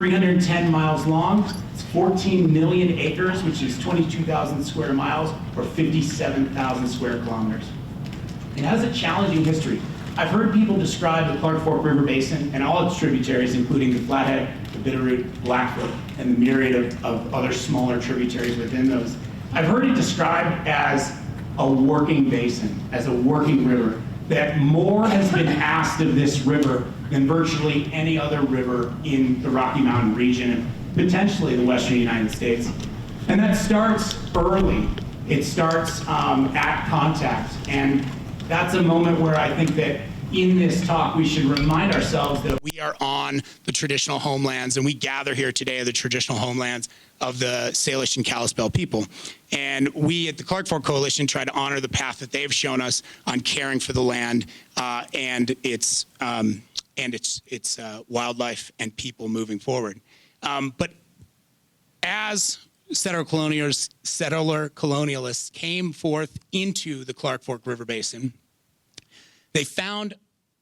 310 miles long. It's 14 million acres, which is 22,000 square miles or 57,000 square kilometers. It has a challenging history. I've heard people describe the Clark Fork River Basin and all its tributaries, including the Flathead, the Bitterroot, Blackfoot, and the myriad of other smaller tributaries within those. I've heard it described as a working basin, as a working river, that more has been asked of this river than virtually any other river in the Rocky Mountain region and potentially the Western United States. And that starts early. It starts at contact. And that's a moment where I think that in this talk, we should remind ourselves that we are on the traditional homelands, and we gather here today at the traditional homelands of the Salish and Kalispel people. And we at the Clark Fork Coalition try to honor the path that they've shown us on caring for the land and its wildlife and people moving forward. But as settler colonialists came forth into the Clark Fork River Basin, they found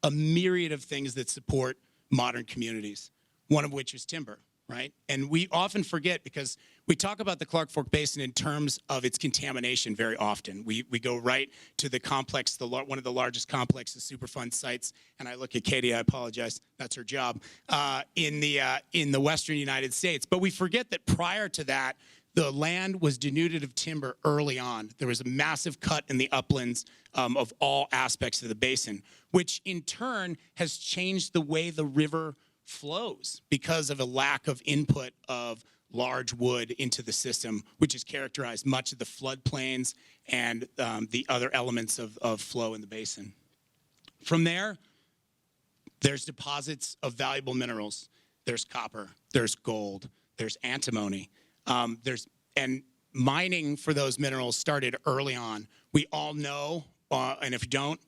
a myriad of things that support modern communities, one of which is timber, right? And we often forget because we talk about the Clark Fork Basin in terms of its contamination very often. We go right to the complex, one of the largest complexes, Superfund sites, and I look at Katie, I apologize, that's her job, in the Western United States. But we forget that prior to that, the land was denuded of timber early on. There was a massive cut in the uplands of all aspects of the basin, which in turn has changed the way the river flows because of a lack of input of large wood into the system, which has characterized much of the floodplains and the other elements of flow in the basin. From there, there's deposits of valuable minerals. There's copper, there's gold, there's antimony. And mining for those minerals started early on. We all know, and if you don't,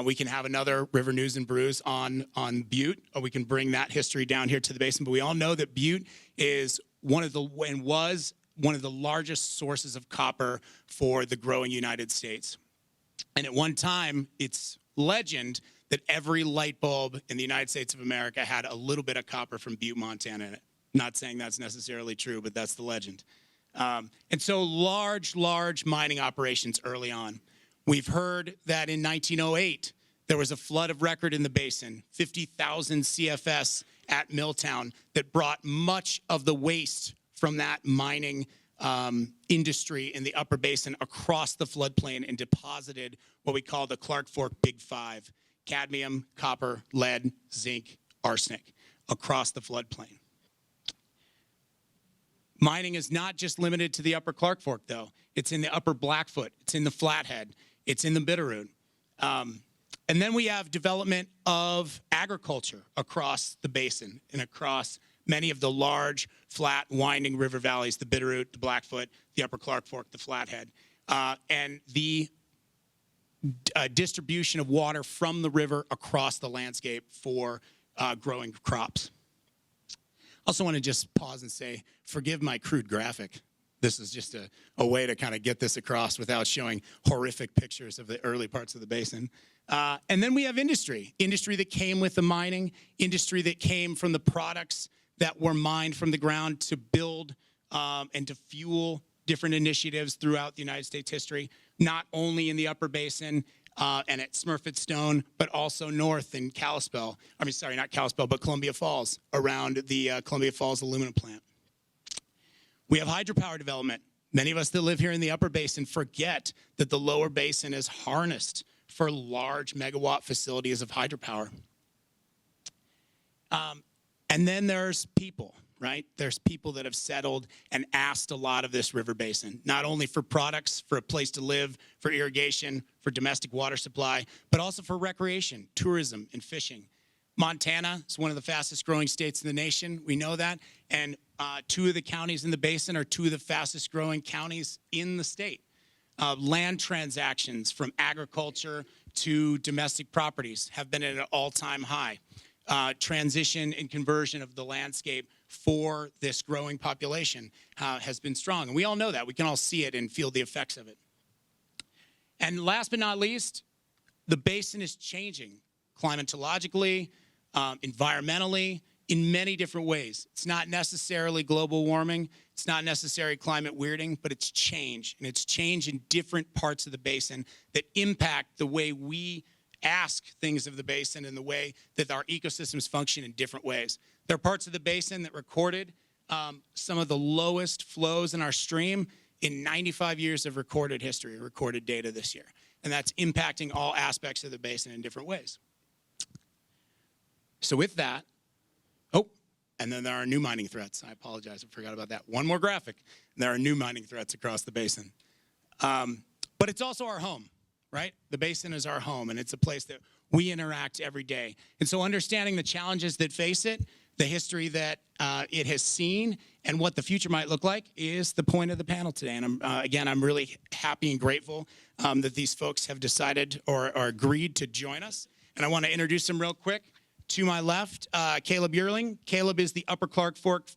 we can have another River News and Brews on Butte, or we can bring that history down here to the basin. But we all know that Butte is was one of the largest sources of copper for the growing United States. And at one time, it's legend that every light bulb in the United States of America had a little bit of copper from Butte, Montana in it. Not saying that's necessarily true, but that's the legend. And so large mining operations early on. We've heard that in 1908, there was a flood of record in the basin, 50,000 CFS at Milltown, that brought much of the waste from that mining industry in the upper basin across the floodplain and deposited what we call the Clark Fork Big Five: cadmium, copper, lead, zinc, arsenic, across the floodplain. Mining is not just limited to the upper Clark Fork, though. It's in the upper Blackfoot. It's in the Flathead. It's in the Bitterroot. And then we have development of agriculture across the basin and across many of the large, flat, winding river valleys, the Bitterroot, the Blackfoot, the upper Clark Fork, the Flathead, and the distribution of water from the river across the landscape for growing crops. Also want to just pause and say, forgive my crude graphic. This is just a way to kind of get this across without showing horrific pictures of the early parts of the basin. And then we have industry that came with the mining, industry that came from the products that were mined from the ground to build and to fuel different initiatives throughout the United States history, not only in the upper basin and at Smurfit Stone, but also north in Kalispel. I mean, sorry, not Kalispel, but Columbia Falls, around the Columbia Falls aluminum plant. We have hydropower development. Many of us that live here in the upper basin forget that the lower basin is harnessed for large megawatt facilities of hydropower. And then there's people, right? There's people that have settled and asked a lot of this river basin, not only for products, for a place to live, for irrigation, for domestic water supply, but also for recreation, tourism, and fishing. Montana is one of the fastest growing states in the nation. We know that. And two of the counties in the basin are two of the fastest growing counties in the state. Land transactions from agriculture to domestic properties have been at an all-time high. Transition and conversion of the landscape for this growing population has been strong. And we all know that. We can all see it and feel the effects of it. And last but not least, the basin is changing climatologically, environmentally, in many different ways. It's not necessarily global warming. It's not necessarily climate weirding, but it's change. And it's change in different parts of the basin that impact the way we ask things of the basin and the way that our ecosystems function in different ways. There are parts of the basin that recorded some of the lowest flows in our stream in 95 years of recorded history, recorded data this year. And that's impacting all aspects of the basin in different ways. So with that, and then there are new mining threats. I apologize, I forgot about that. One more graphic. There are new mining threats across the basin. But it's also our home, right? The basin is our home, and it's a place that we interact every day. And so understanding the challenges that face it, the history that it has seen, and what the future might look like is the point of the panel today. And again, I'm really happy and grateful that these folks have decided or agreed to join us. And I want to introduce them real quick. To my left, Caleb Yearling. Caleb is the Upper Clark Fork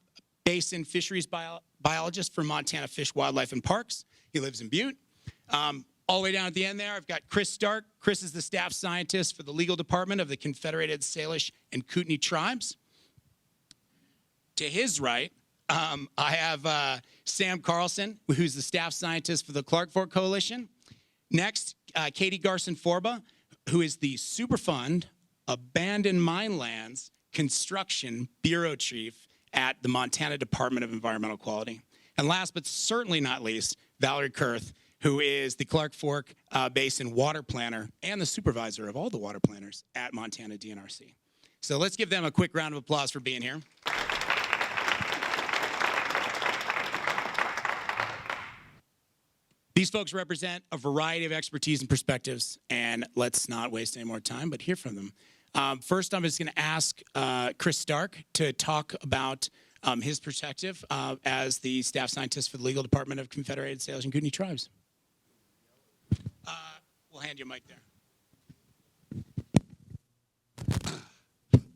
Basin fisheries biologist for Montana Fish, Wildlife, and Parks. He lives in Butte. All the way down at the end there, I've got Chris Stark. Chris is the staff scientist for the legal department of the Confederated Salish and Kootenai Tribes. To his right, I have Sam Carlson, who's the staff scientist for the Clark Fork Coalition. Next, Katie Garson-Forba, who is the Superfund Abandoned Mine Lands Construction Bureau Chief at the Montana Department of Environmental Quality. And last but certainly not least, Valerie Kurth, who is the Clark Fork Basin Water Planner and the supervisor of all the water planners at Montana DNRC. So let's give them a quick round of applause for being here. These folks represent a variety of expertise and perspectives, and let's not waste any more time, but hear from them. First, I'm just going to ask Chris Stark to talk about his perspective as the staff scientist for the legal department of Confederated Salish and Kootenai Tribes. We'll hand you a mic there.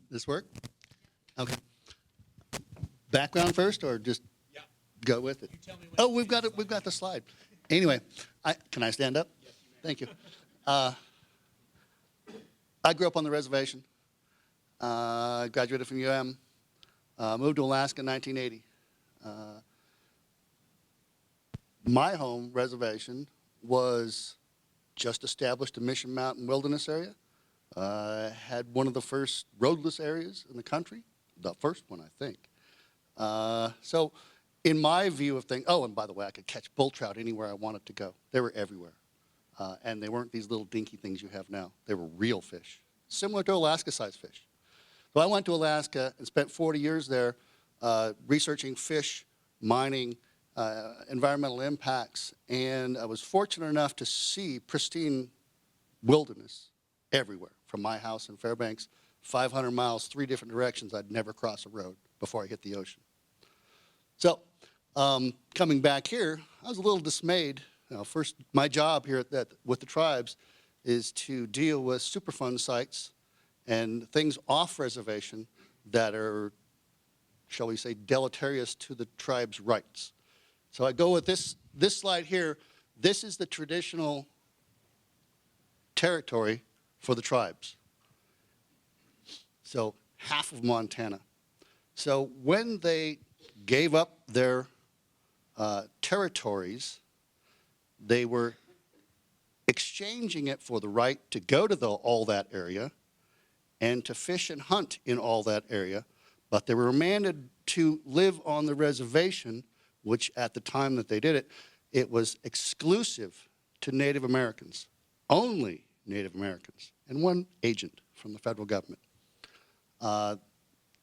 This work? Okay. Background first, or just go with it? Oh, we've got it. We've got the slide. Anyway, can I stand up? Yes, you may. Thank you. I grew up on the reservation. Graduated from UM. Moved to Alaska in 1980. My home reservation was just established in Mission Mountain Wilderness area. Had one of the first roadless areas in the country. The first one, I think. So in my view of things, oh, and by the way, I could catch bull trout anywhere I wanted to go. They were everywhere. And they weren't these little dinky things you have now. They were real fish, similar to Alaska-sized fish. So I went to Alaska and spent 40 years there researching fish, mining, environmental impacts, and I was fortunate enough to see pristine wilderness everywhere, from my house in Fairbanks, 500 miles, 3 different directions. I'd never cross a road before I hit the ocean. So coming back here, I was a little dismayed. First, my job here with the tribes is to deal with Superfund sites and things off reservation that are, shall we say, deleterious to the tribe's rights. So I go with this slide here. This is the traditional territory for the tribes. So half of Montana. So when they gave up their territories, they were exchanging it for the right to go to all that area and to fish and hunt in all that area, but they were mandated to live on the reservation, which at the time that they did it, it was exclusive to Native Americans, only Native Americans, and one agent from the federal government.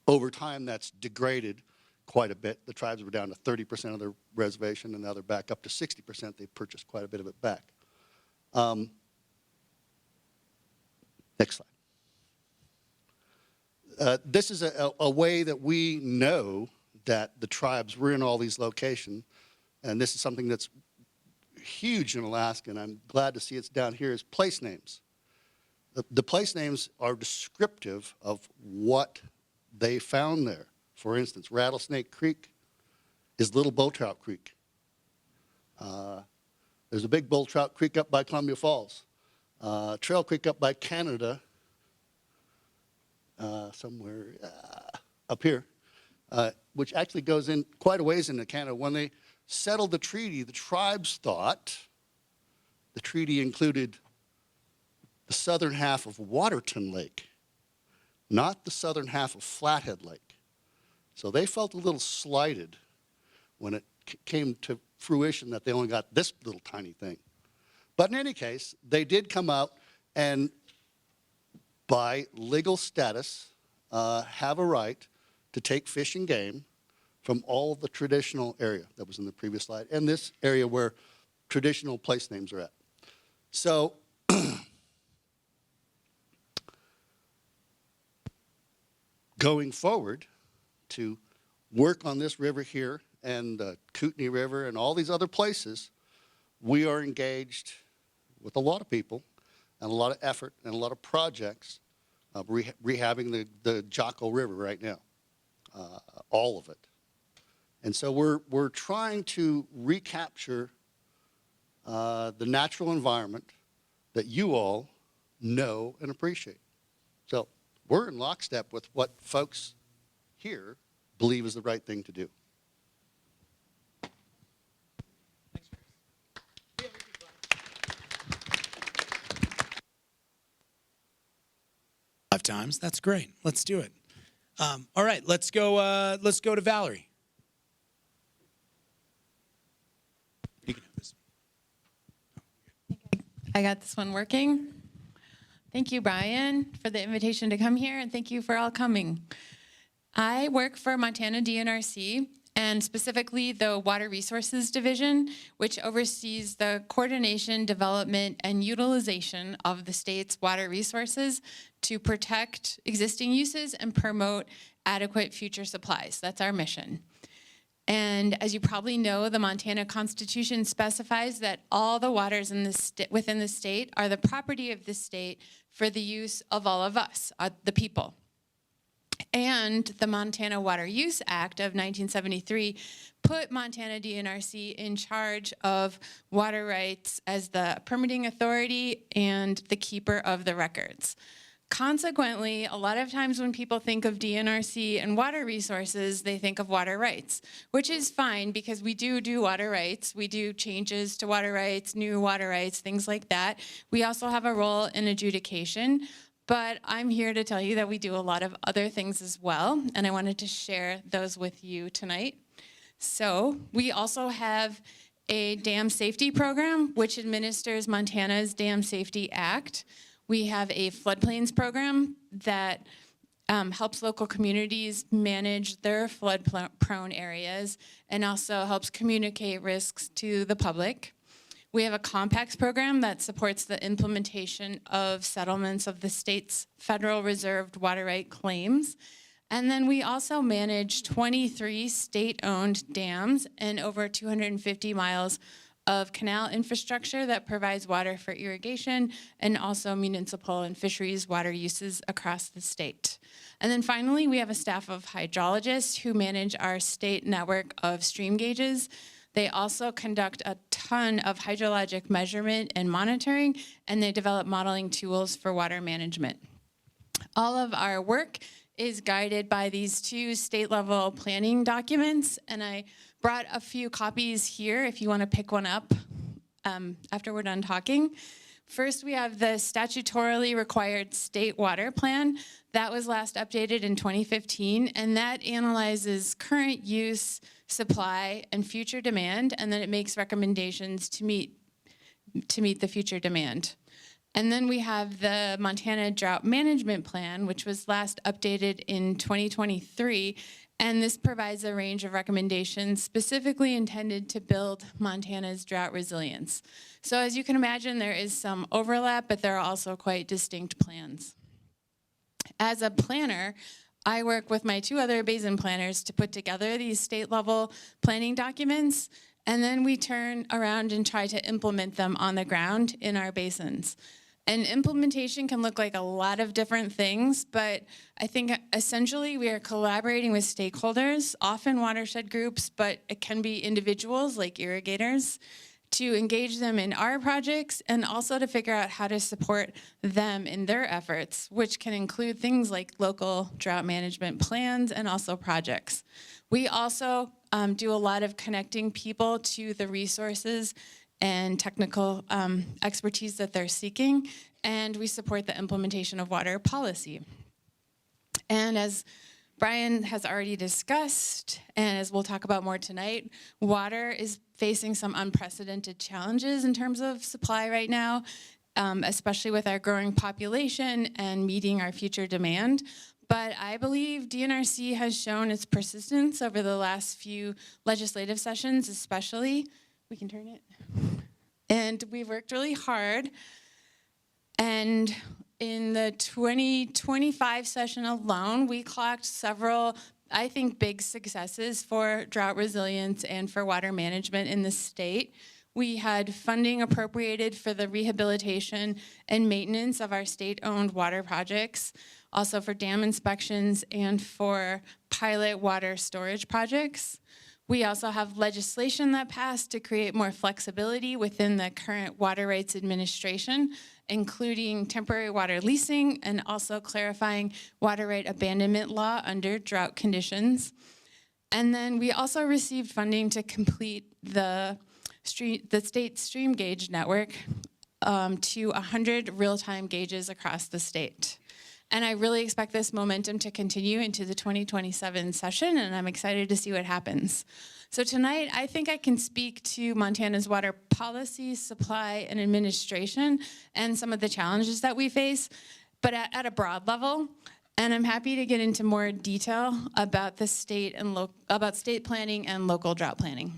Over time, that's degraded quite a bit. The tribes were down to 30% of their reservation, and now they're back up to 60%. They purchased quite a bit of it back. Next slide. This is a way that we know that the tribes were in all these locations, and this is something that's huge in Alaska, and I'm glad to see it's down here, is place names. The place names are descriptive of what they found there. For instance, Rattlesnake Creek is Little Bow Trout Creek. There's a big Bull Trout Creek up by Columbia Falls. Trail Creek up by Canada. Somewhere, up here, which actually goes in quite a ways into Canada. When they settled the treaty, the tribes thought the treaty included the southern half of Waterton Lake, not the southern half of Flathead Lake. So they felt a little slighted when it came to fruition that they only got this little tiny thing. But in any case, they did come out and, by legal status, have a right to take fish and game from all of the traditional area that was in the previous slide, and this area where traditional place names are at. So going forward to work on this river here and the Kootenai River and all these other places, we are engaged with a lot of people and a lot of effort and a lot of projects rehabbing the Jocko River right now, all of it. And so we're trying to recapture the natural environment that you all know and appreciate. So we're in lockstep with what folks here believe is the right thing to do. Five times. That's great. Let's do it. All right, let's go to Valerie. You can have this. I got this one working. Thank you, Brian, for the invitation to come here, and thank you for all coming. I work for Montana DNRC, and specifically the Water Resources Division, which oversees the coordination, development, and utilization of the state's water resources to protect existing uses and promote adequate future supplies. That's our mission. And as you probably know, the Montana Constitution specifies that all the waters in within the state are the property of the state for the use of all of us, the people. And the Montana Water Use Act of 1973 put Montana DNRC in charge of water rights as the permitting authority and the keeper of the records. Consequently, a lot of times when people think of DNRC and water resources, they think of water rights, which is fine because we do water rights. We do changes to water rights, new water rights, things like that. We also have a role in adjudication, but I'm here to tell you that we do a lot of other things as well, and I wanted to share those with you tonight. So we also have a dam safety program, which administers Montana's Dam Safety Act. We have a floodplains program that helps local communities manage their flood-prone areas and also helps communicate risks to the public. We have a compacts program that supports the implementation of settlements of the state's federal reserved water right claims. And then we also manage 23 state-owned dams and over 250 miles of canal infrastructure that provides water for irrigation and also municipal and fisheries water uses across the state. And then finally, we have a staff of hydrologists who manage our state network of stream gauges. They also conduct a ton of hydrologic measurement and monitoring, and they develop modeling tools for water management. All of our work is guided by these two state-level planning documents, and I brought a few copies here if you want to pick one up after we're done talking. First, we have the statutorily required state water plan. That was last updated in 2015, and that analyzes current use, supply, and future demand, and then it makes recommendations to meet the future demand. And then we have the Montana Drought Management Plan, which was last updated in 2023, and this provides a range of recommendations specifically intended to build Montana's drought resilience. So as you can imagine, there is some overlap, but there are also quite distinct plans. As a planner, I work with my two other basin planners to put together these state-level planning documents, and then we turn around and try to implement them on the ground in our basins. And implementation can look like a lot of different things, but I think essentially we are collaborating with stakeholders, often watershed groups, but it can be individuals like irrigators, to engage them in our projects and also to figure out how to support them in their efforts, which can include things like local drought management plans and also projects. We also do a lot of connecting people to the resources and technical expertise that they're seeking, and we support the implementation of water policy. And as Brian has already discussed, and as we'll talk about more tonight, water is facing some unprecedented challenges in terms of supply right now, especially with our growing population and meeting our future demand. But I believe DNRC has shown its persistence over the last few legislative sessions, especially. We can turn it. And we've worked really hard. And in the 2025 session alone, we clocked several, I think, big successes for drought resilience and for water management in the state. We had funding appropriated for the rehabilitation and maintenance of our state-owned water projects, also for dam inspections and for pilot water storage projects. We also have legislation that passed to create more flexibility within the current water rights administration, including temporary water leasing and also clarifying water right abandonment law under drought conditions. And then we also received funding to complete the state stream gauge network to 100 real-time gauges across the state. And I really expect this momentum to continue into the 2027 session, and I'm excited to see what happens. So tonight, I think I can speak to Montana's water policy, supply, and administration, and some of the challenges that we face, but at a broad level. And I'm happy to get into more detail about the state and about state planning and local drought planning.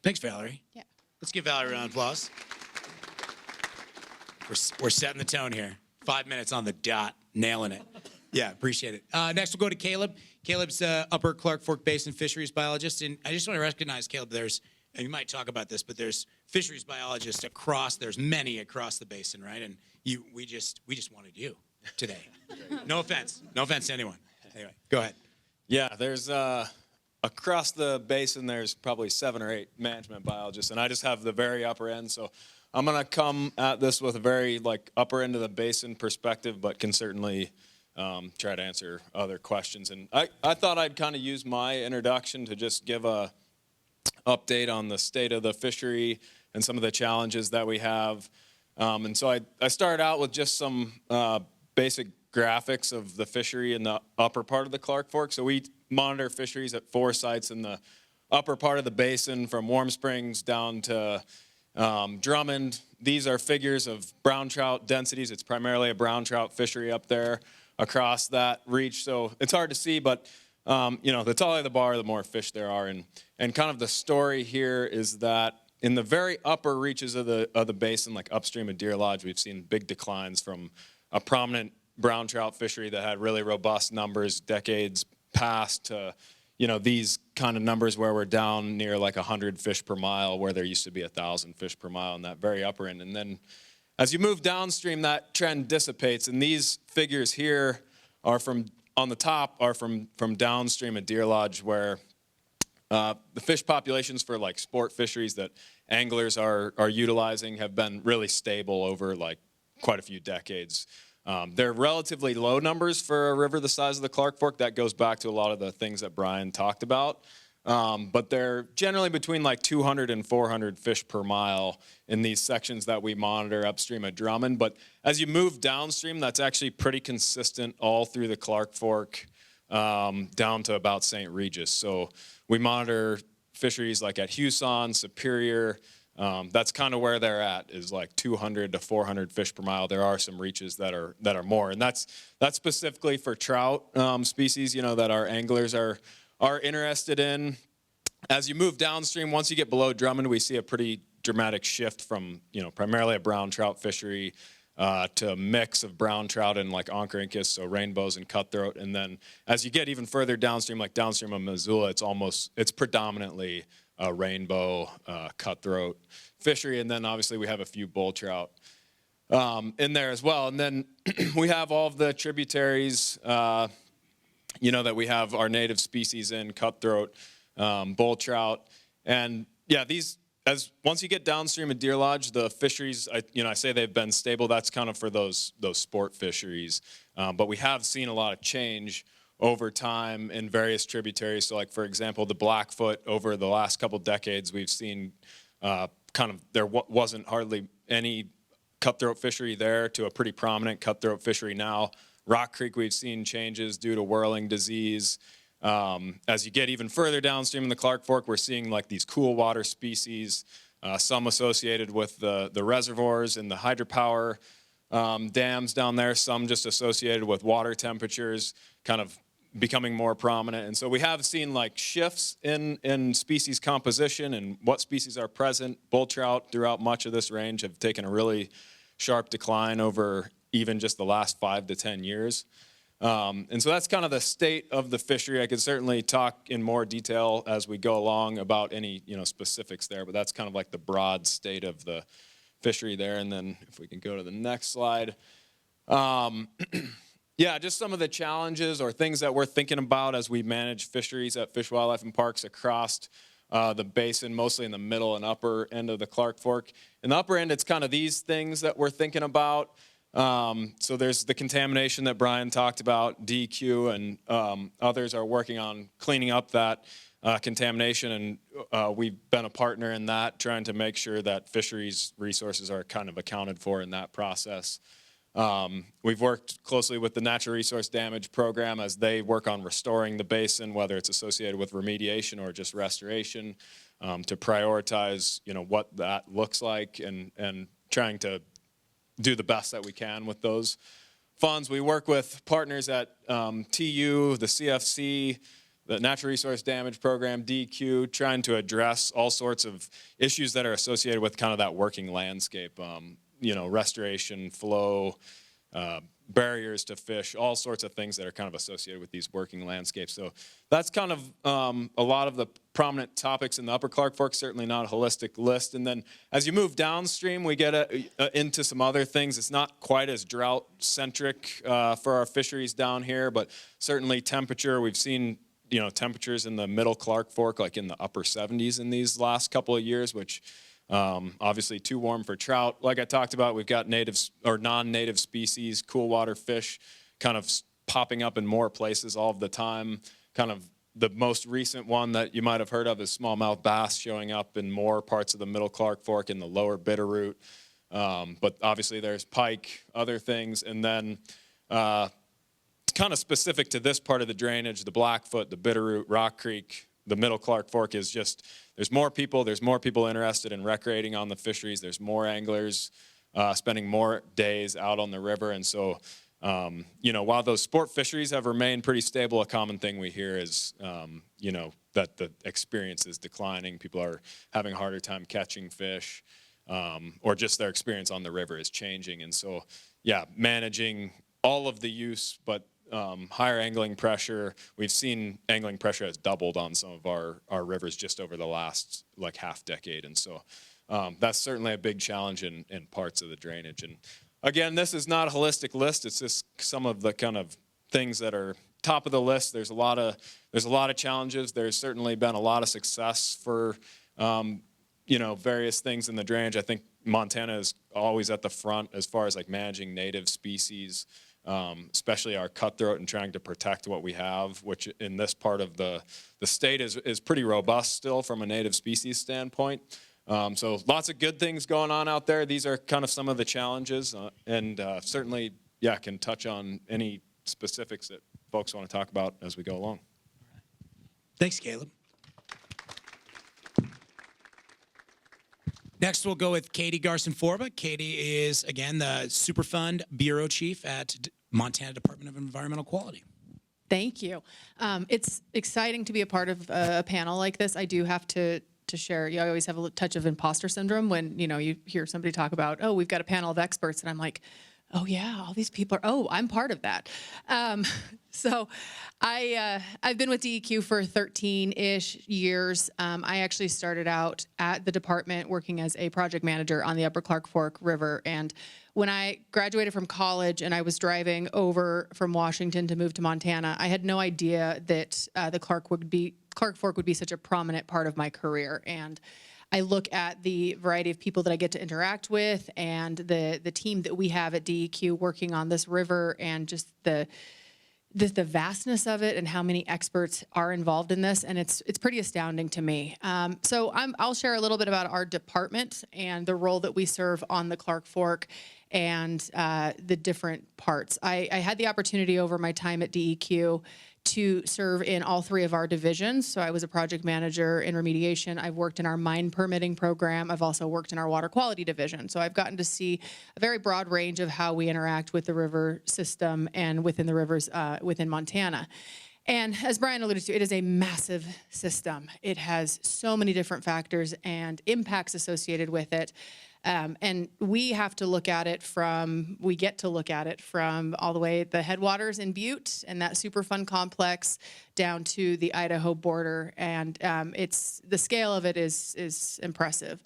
Thanks, Valerie. Yeah. Let's give Valerie a round of applause. We're setting the tone here. 5 minutes on the dot, nailing it. Yeah, appreciate it. Next, we'll go to Caleb. Caleb's Upper Clark Fork Basin fisheries biologist, and I just want to recognize, Caleb, and you might talk about this, but there's fisheries biologists there's many across the basin, right? And we just wanted you today. No offense to anyone. Anyway, go ahead. Yeah, there's across the basin, there's probably 7 or 8 management biologists, and I just have the very upper end, so I'm going to come at this with a very upper end of the basin perspective, but can certainly try to answer other questions. And I thought I'd kind of use my introduction to just give a update on the state of the fishery and some of the challenges that we have. And so I started out with just some basic graphics of the fishery in the upper part of the Clark Fork. So we monitor fisheries at 4 sites in the upper part of the basin, from Warm Springs down to Drummond. These are figures of brown trout densities. It's primarily a brown trout fishery up there across that reach. So it's hard to see, but the taller the bar, the more fish there are. And kind of the story here is that in the very upper reaches of the basin, like upstream of Deer Lodge, we've seen big declines from a prominent brown trout fishery that had really robust numbers decades past to these kind of numbers where we're down near 100 fish per mile, where there used to be 1,000 fish per mile in that very upper end. And then as you move downstream, that trend dissipates. And these figures here are from downstream at Deer Lodge, where the fish populations for sport fisheries that anglers are utilizing have been really stable over quite a few decades. They're relatively low numbers for a river the size of the Clark Fork. That goes back to a lot of the things that Brian talked about. But they're generally between 200 and 400 fish per mile in these sections that we monitor upstream at Drummond. But as you move downstream, that's actually pretty consistent all through the Clark Fork down to about St. Regis. So we monitor fisheries at Huson, Superior. That's kind of where they're at, is 200 to 400 fish per mile. There are some reaches that are more, and that's specifically for trout species, that our anglers are interested in. As you move downstream, once you get below Drummond, we see a pretty dramatic shift from primarily a brown trout fishery to a mix of brown trout and oncorhynchus, so rainbows and cutthroat. And then as you get even further downstream, downstream of Missoula, it's predominantly a rainbow cutthroat fishery. And then obviously we have a few bull trout in there as well. And then we have all of the tributaries, that we have our native species in, cutthroat, bull trout. And yeah, these as once you get downstream of Deer Lodge, the fisheries, I say they've been stable. That's kind of for those sport fisheries. But we have seen a lot of change over time in various tributaries. So like, for example, the Blackfoot, over the last couple decades, we've seen there wasn't hardly any cutthroat fishery there to a pretty prominent cutthroat fishery now. Rock Creek, we've seen changes due to whirling disease. As you get even further downstream in the Clark Fork, we're seeing like these cool water species, some associated with the reservoirs and the hydropower dams down there, some just associated with water temperatures kind of becoming more prominent. And so we have seen like shifts in species composition and what species are present. Bull trout throughout much of this range have taken a really sharp decline over even just the last 5 to 10 years. And so that's kind of the state of the fishery. I could certainly talk in more detail as we go along about any specifics there, but that's kind of like the broad state of the fishery there. And then if we can go to the next slide. Yeah, just some of the challenges or things that we're thinking about as we manage fisheries at Fish, Wildlife, and Parks across the basin, mostly in the middle and upper end of the Clark Fork. In the upper end, it's kind of these things that we're thinking about. So there's the contamination that Brian talked about, DEQ, and others are working on cleaning up that contamination, and we've been a partner in that, trying to make sure that fisheries resources are kind of accounted for in that process. We've worked closely with the Natural Resource Damage Program as they work on restoring the basin, whether it's associated with remediation or just restoration, to prioritize, what that looks like and trying to do the best that we can with those funds. We work with partners at TU, the CFC, the Natural Resource Damage Program, DEQ, trying to address all sorts of issues that are associated with kind of that working landscape. Restoration, flow, barriers to fish, all sorts of things that are kind of associated with these working landscapes. So that's kind of a lot of the prominent topics in the Upper Clark Fork, certainly not a holistic list. And then as you move downstream, we get into some other things. It's not quite as drought-centric for our fisheries down here, but certainly temperature. We've seen temperatures in the Middle Clark Fork, like in the upper 70s in these last couple of years, which obviously too warm for trout. Like I talked about, we've got native or non-native species, cool water fish kind of popping up in more places all of the time. Kind of the most recent one that you might have heard of is smallmouth bass showing up in more parts of the Middle Clark Fork in the lower Bitterroot. But obviously there's pike, other things, and then kind of specific to this part of the drainage, the Blackfoot, the Bitterroot, Rock Creek, the Middle Clark Fork is just, there's more people interested in recreating on the fisheries. There's more anglers spending more days out on the river. And so, while those sport fisheries have remained pretty stable, a common thing we hear is, that the experience is declining. People are having a harder time catching fish, or just their experience on the river is changing. And so, managing all of the use, but higher angling pressure. We've seen angling pressure has doubled on some of our rivers just over the last half decade. And so that's certainly a big challenge in parts of the drainage. And again, this is not a holistic list. It's just some of the kind of things that are top of the list. There's a lot of challenges. There's certainly been a lot of success for various things in the drainage. I think Montana is always at the front as far as managing native species. Especially our cutthroat and trying to protect what we have, which in this part of the state is pretty robust still from a native species standpoint. So lots of good things going on out there. These are kind of some of the challenges, and certainly, can touch on any specifics that folks want to talk about as we go along. Thanks, Caleb. Next, we'll go with Katie Garson-Forba. Katie is, again, the Superfund Bureau Chief at Montana Department of Environmental Quality. Thank you. It's exciting to be a part of a panel like this. I do have to share, you always have a touch of imposter syndrome when, you hear somebody talk about, oh, we've got a panel of experts, and I'm like, oh yeah, all these people are, I'm part of that. So I've been with DEQ for 13-ish years. I actually started out at the department working as a project manager on the Upper Clark Fork River. And when I graduated from college and I was driving over from Washington to move to Montana, I had no idea that the Clark Fork would be such a prominent part of my career. And I look at the variety of people that I get to interact with and the team that we have at DEQ working on this river, and just the vastness of it and how many experts are involved in this, and it's pretty astounding to me. So I'll share a little bit about our department and the role that we serve on the Clark Fork and the different parts. I had the opportunity over my time at DEQ to serve in all three of our divisions. So I was a project manager in remediation. I've worked in our mine permitting program. I've also worked in our water quality division. So I've gotten to see a very broad range of how we interact with the river system and within the rivers within Montana. And as Brian alluded to, it is a massive system. It has so many different factors and impacts associated with it. And we get to look at it from all the way the headwaters in Butte and that Superfund complex down to the Idaho border. And the scale of it is impressive.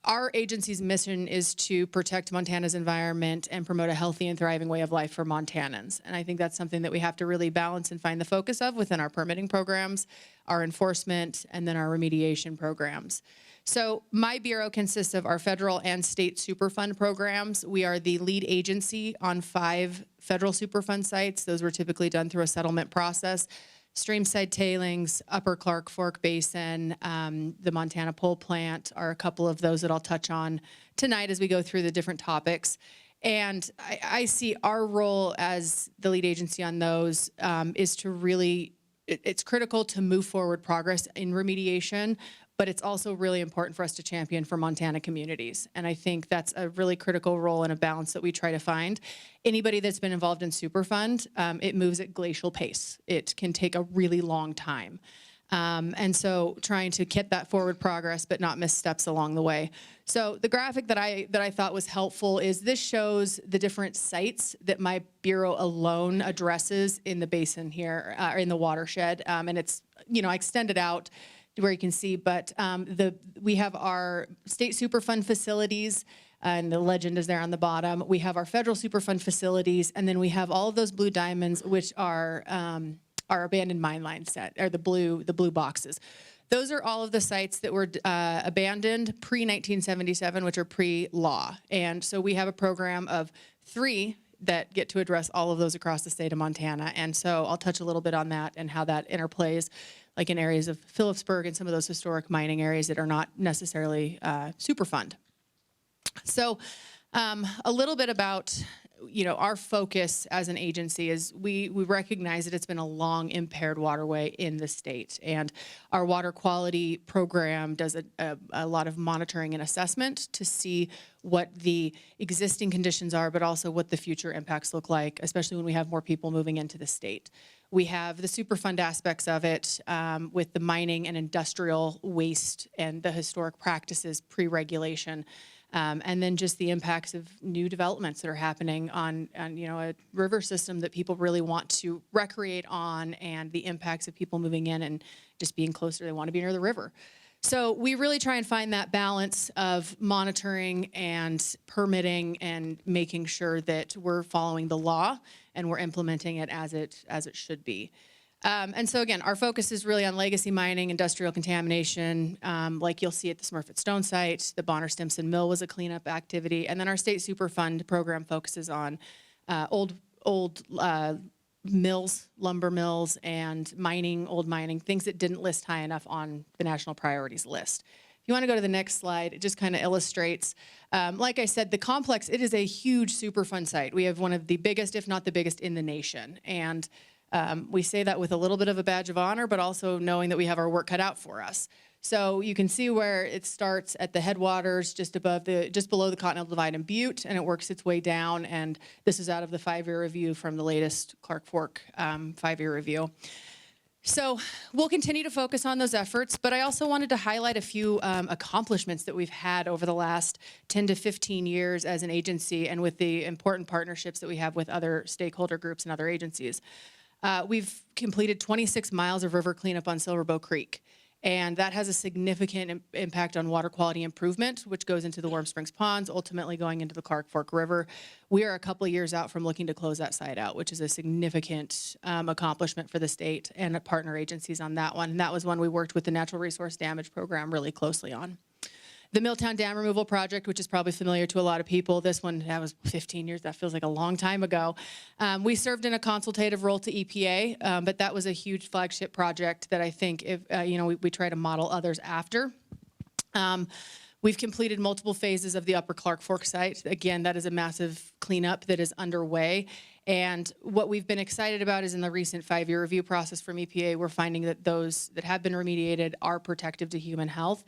Our agency's mission is to protect Montana's environment and promote a healthy and thriving way of life for Montanans. And I think that's something that we have to really balance and find the focus of within our permitting programs, our enforcement, and then our remediation programs. So my bureau consists of our federal and state Superfund programs. We are the lead agency on 5 federal Superfund sites. Those were typically done through a settlement process. Streamside tailings, Upper Clark Fork Basin, the Montana Pole Plant are a couple of those that I'll touch on tonight as we go through the different topics. And I see our role as the lead agency on those is to really, it's critical to move forward progress in remediation, but it's also really important for us to champion for Montana communities. And I think that's a really critical role and a balance that we try to find. Anybody that's been involved in Superfund, it moves at glacial pace. It can take a really long time. And so trying to get that forward progress, but not missteps along the way. So the graphic that I thought was helpful is this shows the different sites that my bureau alone addresses in the basin here, or in the watershed. And it's, I extended out where you can see, but we have our state Superfund facilities, and the legend is there on the bottom. We have our federal Superfund facilities, and then we have all of those blue diamonds, which are our abandoned mine line set, or the blue boxes. Those are all of the sites that were abandoned pre-1977, which are pre-law. And so we have a program of 3 that get to address all of those across the state of Montana. And so I'll touch a little bit on that and how that interplays, like in areas of Phillipsburg and some of those historic mining areas that are not necessarily Superfund. So a little bit about our focus as an agency is we recognize that it's been a long impaired waterway in the state, and our water quality program does a lot of monitoring and assessment to see what the existing conditions are, but also what the future impacts look like, especially when we have more people moving into the state. We have the Superfund aspects of it with the mining and industrial waste and the historic practices pre-regulation. And then just the impacts of new developments that are happening on a river system that people really want to recreate on, and the impacts of people moving in and just being closer. They want to be near the river. So we really try and find that balance of monitoring and permitting and making sure that we're following the law and we're implementing it as it should be. And so again, our focus is really on legacy mining, industrial contamination, like you'll see at the Smurfett Stone site. The Bonner Stimson Mill was a cleanup activity. And then our state Superfund program focuses on old mills, lumber mills, and old mining, things that didn't list high enough on the national priorities list. If you want to go to the next slide, it just kind of illustrates, like I said, the complex, it is a huge Superfund site. We have one of the biggest, if not the biggest, in the nation. And we say that with a little bit of a badge of honor, but also knowing that we have our work cut out for us. So you can see where it starts at the headwaters, just below the Continental Divide and Butte, and it works its way down. And this is out of the 5-year review from the latest Clark Fork 5-year review. So we'll continue to focus on those efforts, but I also wanted to highlight a few accomplishments that we've had over the last 10 to 15 years as an agency, and with the important partnerships that we have with other stakeholder groups and other agencies. We've completed 26 miles of river cleanup on Silverbow Creek. And that has a significant impact on water quality improvement, which goes into the Warm Springs Ponds, ultimately going into the Clark Fork River. We are a couple of years out from looking to close that site out, which is a significant accomplishment for the state and partner agencies on that one. And that was one we worked with the Natural Resource Damage Program really closely on. The Milltown Dam Removal Project, which is probably familiar to a lot of people. This one, that was 15 years. That feels like a long time ago. We served in a consultative role to EPA, but that was a huge flagship project that I think if, we try to model others after. We've completed multiple phases of the Upper Clark Fork site. Again, that is a massive cleanup that is underway. And what we've been excited about is in the recent 5-year review process from EPA, we're finding that those that have been remediated are protective to human health.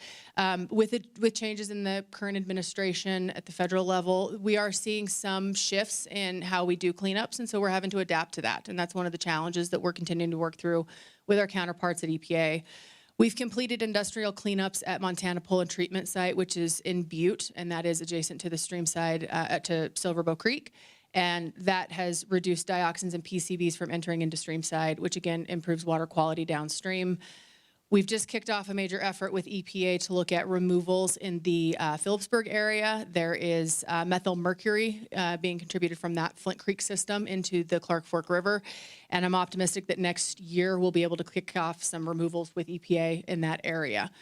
With changes in the current administration at the federal level, we are seeing some shifts in how we do cleanups, and so we're having to adapt to that. And that's one of the challenges that we're continuing to work through with our counterparts at EPA. We've completed industrial cleanups at Montana Pull and Treatment Site, which is in Butte, and that is adjacent to the stream side to Silverbow Creek. And that has reduced dioxins and PCBs from entering into stream side, which again improves water quality downstream. We've just kicked off a major effort with EPA to look at removals in the Phillipsburg area. There is methyl mercury being contributed from that Flint Creek system into the Clark Fork River. And I'm optimistic that next year we'll be able to kick off some removals with EPA in that area.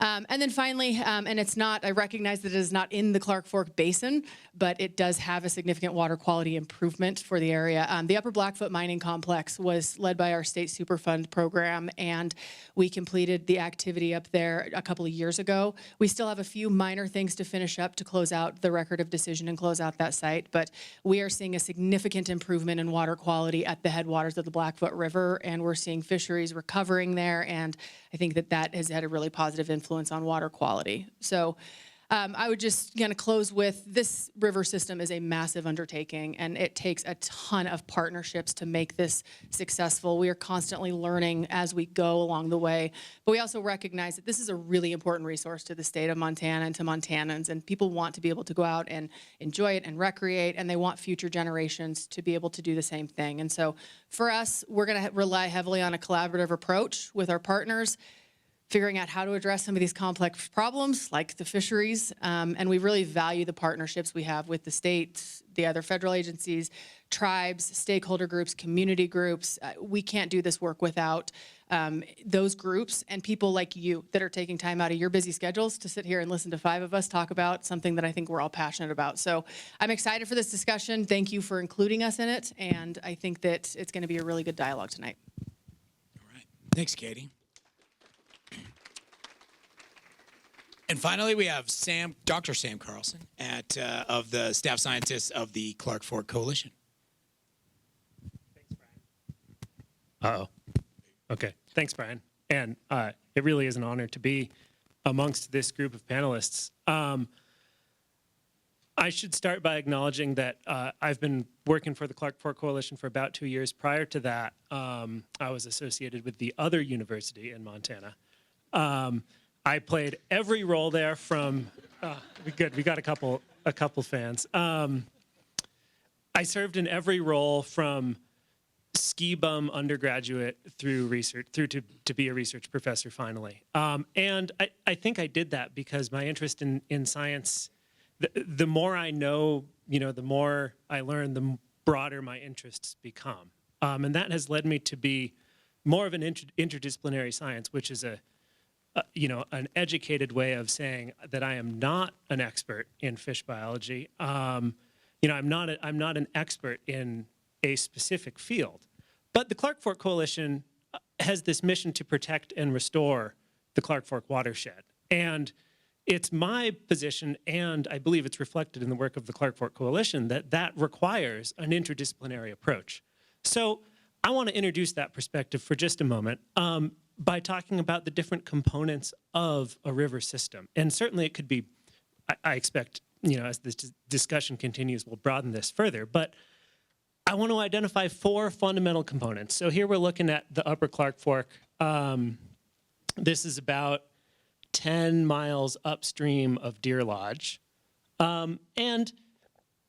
And then finally, and it's not, I recognize that it is not in the Clark Fork Basin, but it does have a significant water quality improvement for the area. The Upper Blackfoot Mining Complex was led by our state Superfund program, and we completed the activity up there a couple of years ago. We still have a few minor things to finish up to close out the record of decision and close out that site, but we are seeing a significant improvement in water quality at the headwaters of the Blackfoot River, and we're seeing fisheries recovering there, and I think that that has had a really positive influence on water quality. So I would just kind of close with this river system is a massive undertaking, and it takes a ton of partnerships to make this successful. We are constantly learning as we go along the way, but we also recognize that this is a really important resource to the state of Montana and to Montanans, and people want to be able to go out and enjoy it and recreate, and they want future generations to be able to do the same thing. And so for us, we're going to rely heavily on a collaborative approach with our partners, figuring out how to address some of these complex problems like the fisheries. And we really value the partnerships we have with the state, the other federal agencies, tribes, stakeholder groups, community groups. We can't do this work without those groups and people like you that are taking time out of your busy schedules to sit here and listen to 5 of us talk about something that I think we're all passionate about. So I'm excited for this discussion. Thank you for including us in it. And I think that it's going to be a really good dialogue tonight. All right. Thanks, Katie. And finally, we have Dr. Sam Carlson of the staff scientists of the Clark Fork Coalition. Thanks, Brian. Okay. Thanks, Brian. And it really is an honor to be amongst this group of panelists. I should start by acknowledging that I've been working for the Clark Fork Coalition for about 2 years. Prior to that, I was associated with the other university in Montana. I played every role there from, good, we got a couple fans. I served in every role from ski bum undergraduate through research, to be a research professor finally. And I think I did that because my interest in science, the more I know, the more I learn, the broader my interests become. And that has led me to be more of an interdisciplinary science, which is an educated way of saying that I am not an expert in fish biology. I'm not an expert in a specific field. But the Clark Fork Coalition has this mission to protect and restore the Clark Fork watershed. And it's my position, and I believe it's reflected in the work of the Clark Fork Coalition, that requires an interdisciplinary approach. So I want to introduce that perspective for just a moment. By talking about the different components of a river system. And certainly it could be, I expect, as this discussion continues, we'll broaden this further. But I want to identify 4 fundamental components. So here we're looking at the Upper Clark Fork. This is about 10 miles upstream of Deer Lodge. And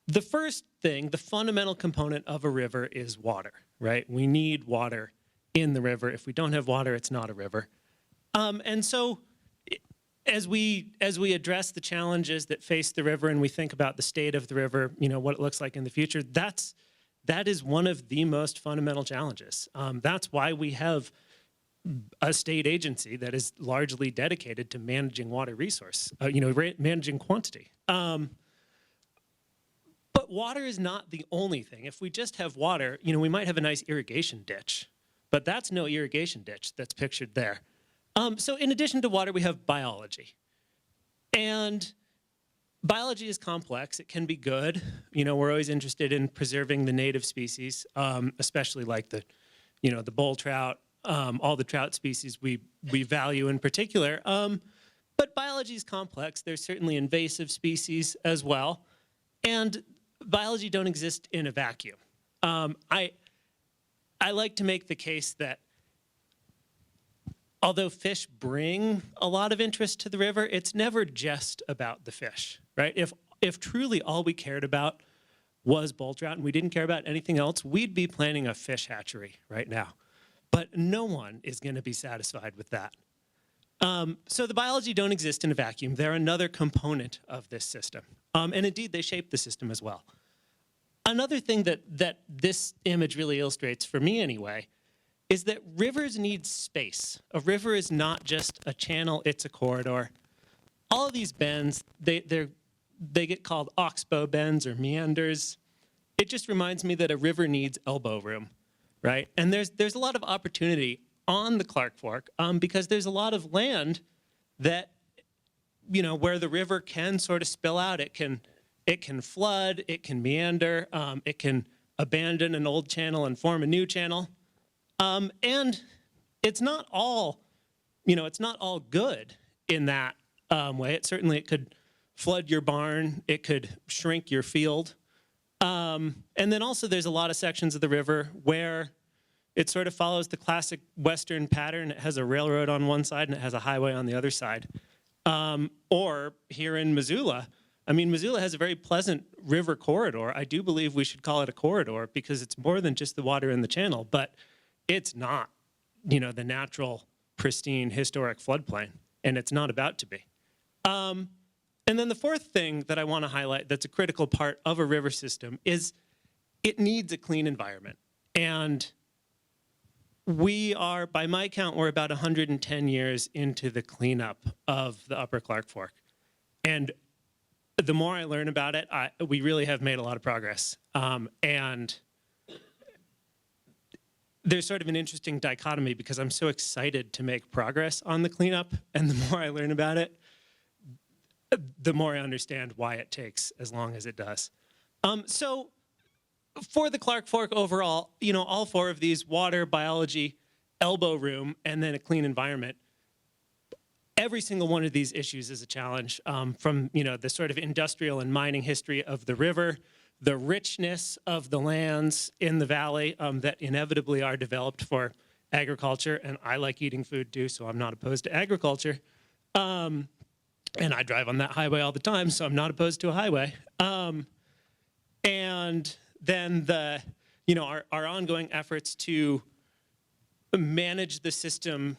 the first thing, the fundamental component of a river is water, right? We need water in the river. If we don't have water, it's not a river. And so as we address the challenges that face the river and we think about the state of the river, what it looks like in the future, that is one of the most fundamental challenges. That's why we have a state agency that is largely dedicated to managing water resource, managing quantity. But water is not the only thing. If we just have water, we might have a nice irrigation ditch, but that's no irrigation ditch that's pictured there. So in addition to water, we have biology. And biology is complex. It can be good. We're always interested in preserving the native species, especially like the bull trout, all the trout species we value in particular. But biology is complex. There's certainly invasive species as well. And biology don't exist in a vacuum. I like to make the case that although fish bring a lot of interest to the river, it's never just about the fish, right? If truly all we cared about was bull trout and we didn't care about anything else, we'd be planning a fish hatchery right now. But no one is going to be satisfied with that. So the biology don't exist in a vacuum. They're another component of this system. And indeed, they shape the system as well. Another thing that this image really illustrates, for me anyway, is that rivers need space. A river is not just a channel, it's a corridor. All of these bends, they get called oxbow bends or meanders. It just reminds me that a river needs elbow room, right? And there's a lot of opportunity on the Clark Fork because there's a lot of land that, where the river can sort of spill out. It can flood, it can meander, it can abandon an old channel and form a new channel. And it's not all, it's not all good in that way. It could flood your barn, it could shrink your field. And then also there's a lot of sections of the river where it sort of follows the classic Western pattern. It has a railroad on one side and it has a highway on the other side. Or here in Missoula, Missoula has a very pleasant river corridor. I do believe we should call it a corridor because it's more than just the water in the channel, but it's not, the natural, pristine, historic floodplain, and it's not about to be. And then the fourth thing that I want to highlight that's a critical part of a river system is it needs a clean environment. And we are, by my count, we're about 110 years into the cleanup of the Upper Clark Fork. And the more I learn about it, we really have made a lot of progress. And there's sort of an interesting dichotomy because I'm so excited to make progress on the cleanup. And the more I learn about it, the more I understand why it takes as long as it does. So for the Clark Fork overall, all four of these, water, biology, elbow room, and then a clean environment, every single one of these issues is a challenge from, the sort of industrial and mining history of the river, the richness of the lands in the valley that inevitably are developed for agriculture. And I like eating food too, so I'm not opposed to agriculture. And I drive on that highway all the time, so I'm not opposed to a highway. And then our ongoing efforts to manage the system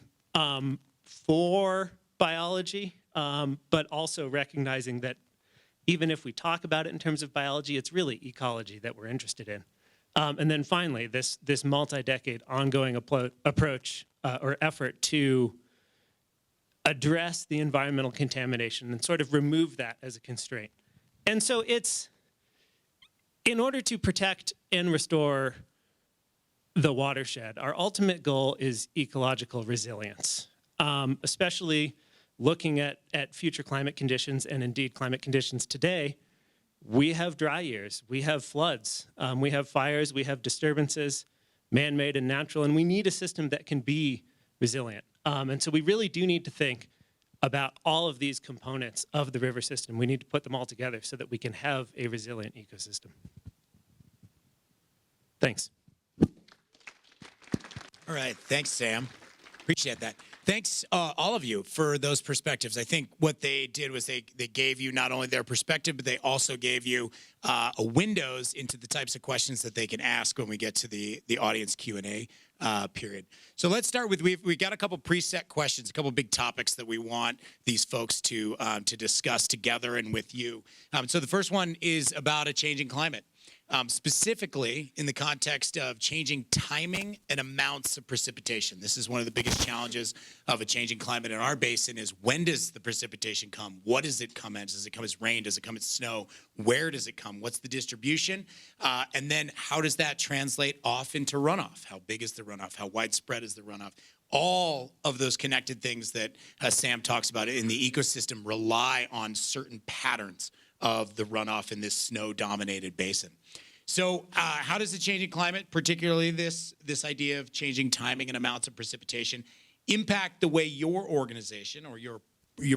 for biology, but also recognizing that even if we talk about it in terms of biology, it's really ecology that we're interested in. And then finally, this multi-decade ongoing approach or effort to address the environmental contamination and sort of remove that as a constraint. And so it's, in order to protect and restore the watershed, our ultimate goal is ecological resilience, especially looking at future climate conditions and indeed climate conditions today. We have dry years, we have floods, we have fires, we have disturbances, man-made and natural, and we need a system that can be resilient. And so we really do need to think about all of these components of the river system. We need to put them all together so that we can have a resilient ecosystem. Thanks. All right, thanks, Sam. Appreciate that. Thanks, all of you, for those perspectives. I think what they did was they gave you not only their perspective, but they also gave you a windows into the types of questions that they can ask when we get to the audience Q&A period. So let's start with, we've got a couple preset questions, a couple big topics that we want these folks to discuss together and with you. So the first one is about a changing climate. Specifically in the context of changing timing and amounts of precipitation. This is one of the biggest challenges of a changing climate in our basin is when does the precipitation come? What does it come as? Does it come as rain? Does it come as snow? Where does it come? What's the distribution? And then how does that translate off into runoff? How big is the runoff? How widespread is the runoff? All of those connected things that Sam talks about in the ecosystem rely on certain patterns of the runoff in this snow-dominated basin. So how does the changing climate, particularly this idea of changing timing and amounts of precipitation, impact the way your organization or your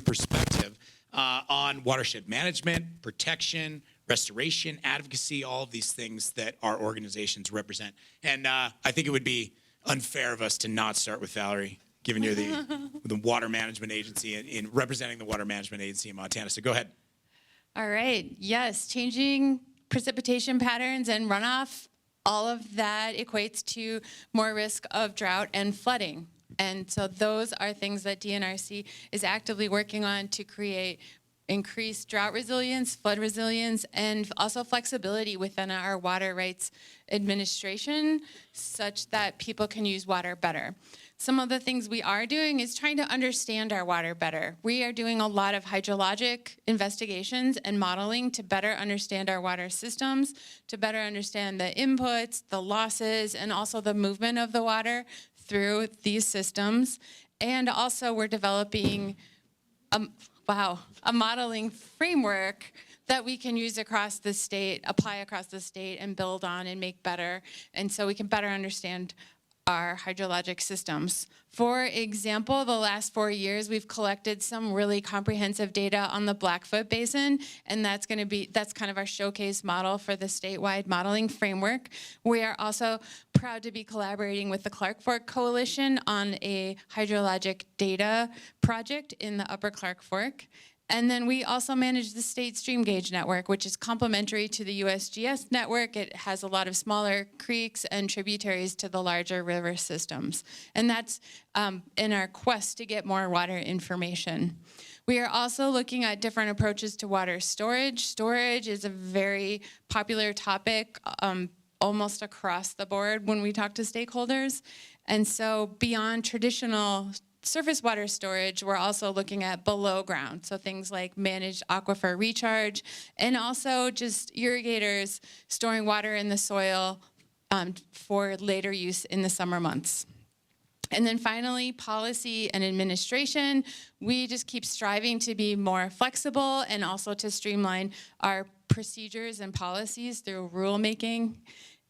perspective on watershed management, protection, restoration, advocacy, all of these things that our organizations represent? And I think it would be unfair of us to not start with Valerie, given you're the water management agency in representing the water management agency in Montana. So go ahead. All right. Yes, changing precipitation patterns and runoff, all of that equates to more risk of drought and flooding. And so those are things that DNRC is actively working on to create increased drought resilience, flood resilience, and also flexibility within our water rights administration such that people can use water better. Some of the things we are doing is trying to understand our water better. We are doing a lot of hydrologic investigations and modeling to better understand our water systems, to better understand the inputs, the losses, and also the movement of the water through these systems. And also we're developing a modeling framework that we can use across the state, apply across the state, and build on and make better. And so we can better understand our hydrologic systems. For example, the last 4 years, we've collected some really comprehensive data on the Blackfoot Basin, and that's kind of our showcase model for the statewide modeling framework. We are also proud to be collaborating with the Clark Fork Coalition on a hydrologic data project in the Upper Clark Fork. And then we also manage the state stream gauge network, which is complementary to the USGS network. It has a lot of smaller creeks and tributaries to the larger river systems. And that's in our quest to get more water information. We are also looking at different approaches to water storage. Storage is a very popular topic almost across the board when we talk to stakeholders. And so beyond traditional surface water storage, we're also looking at below ground. So things like managed aquifer recharge and also just irrigators storing water in the soil for later use in the summer months. And then finally, policy and administration. We just keep striving to be more flexible and also to streamline our procedures and policies through rulemaking.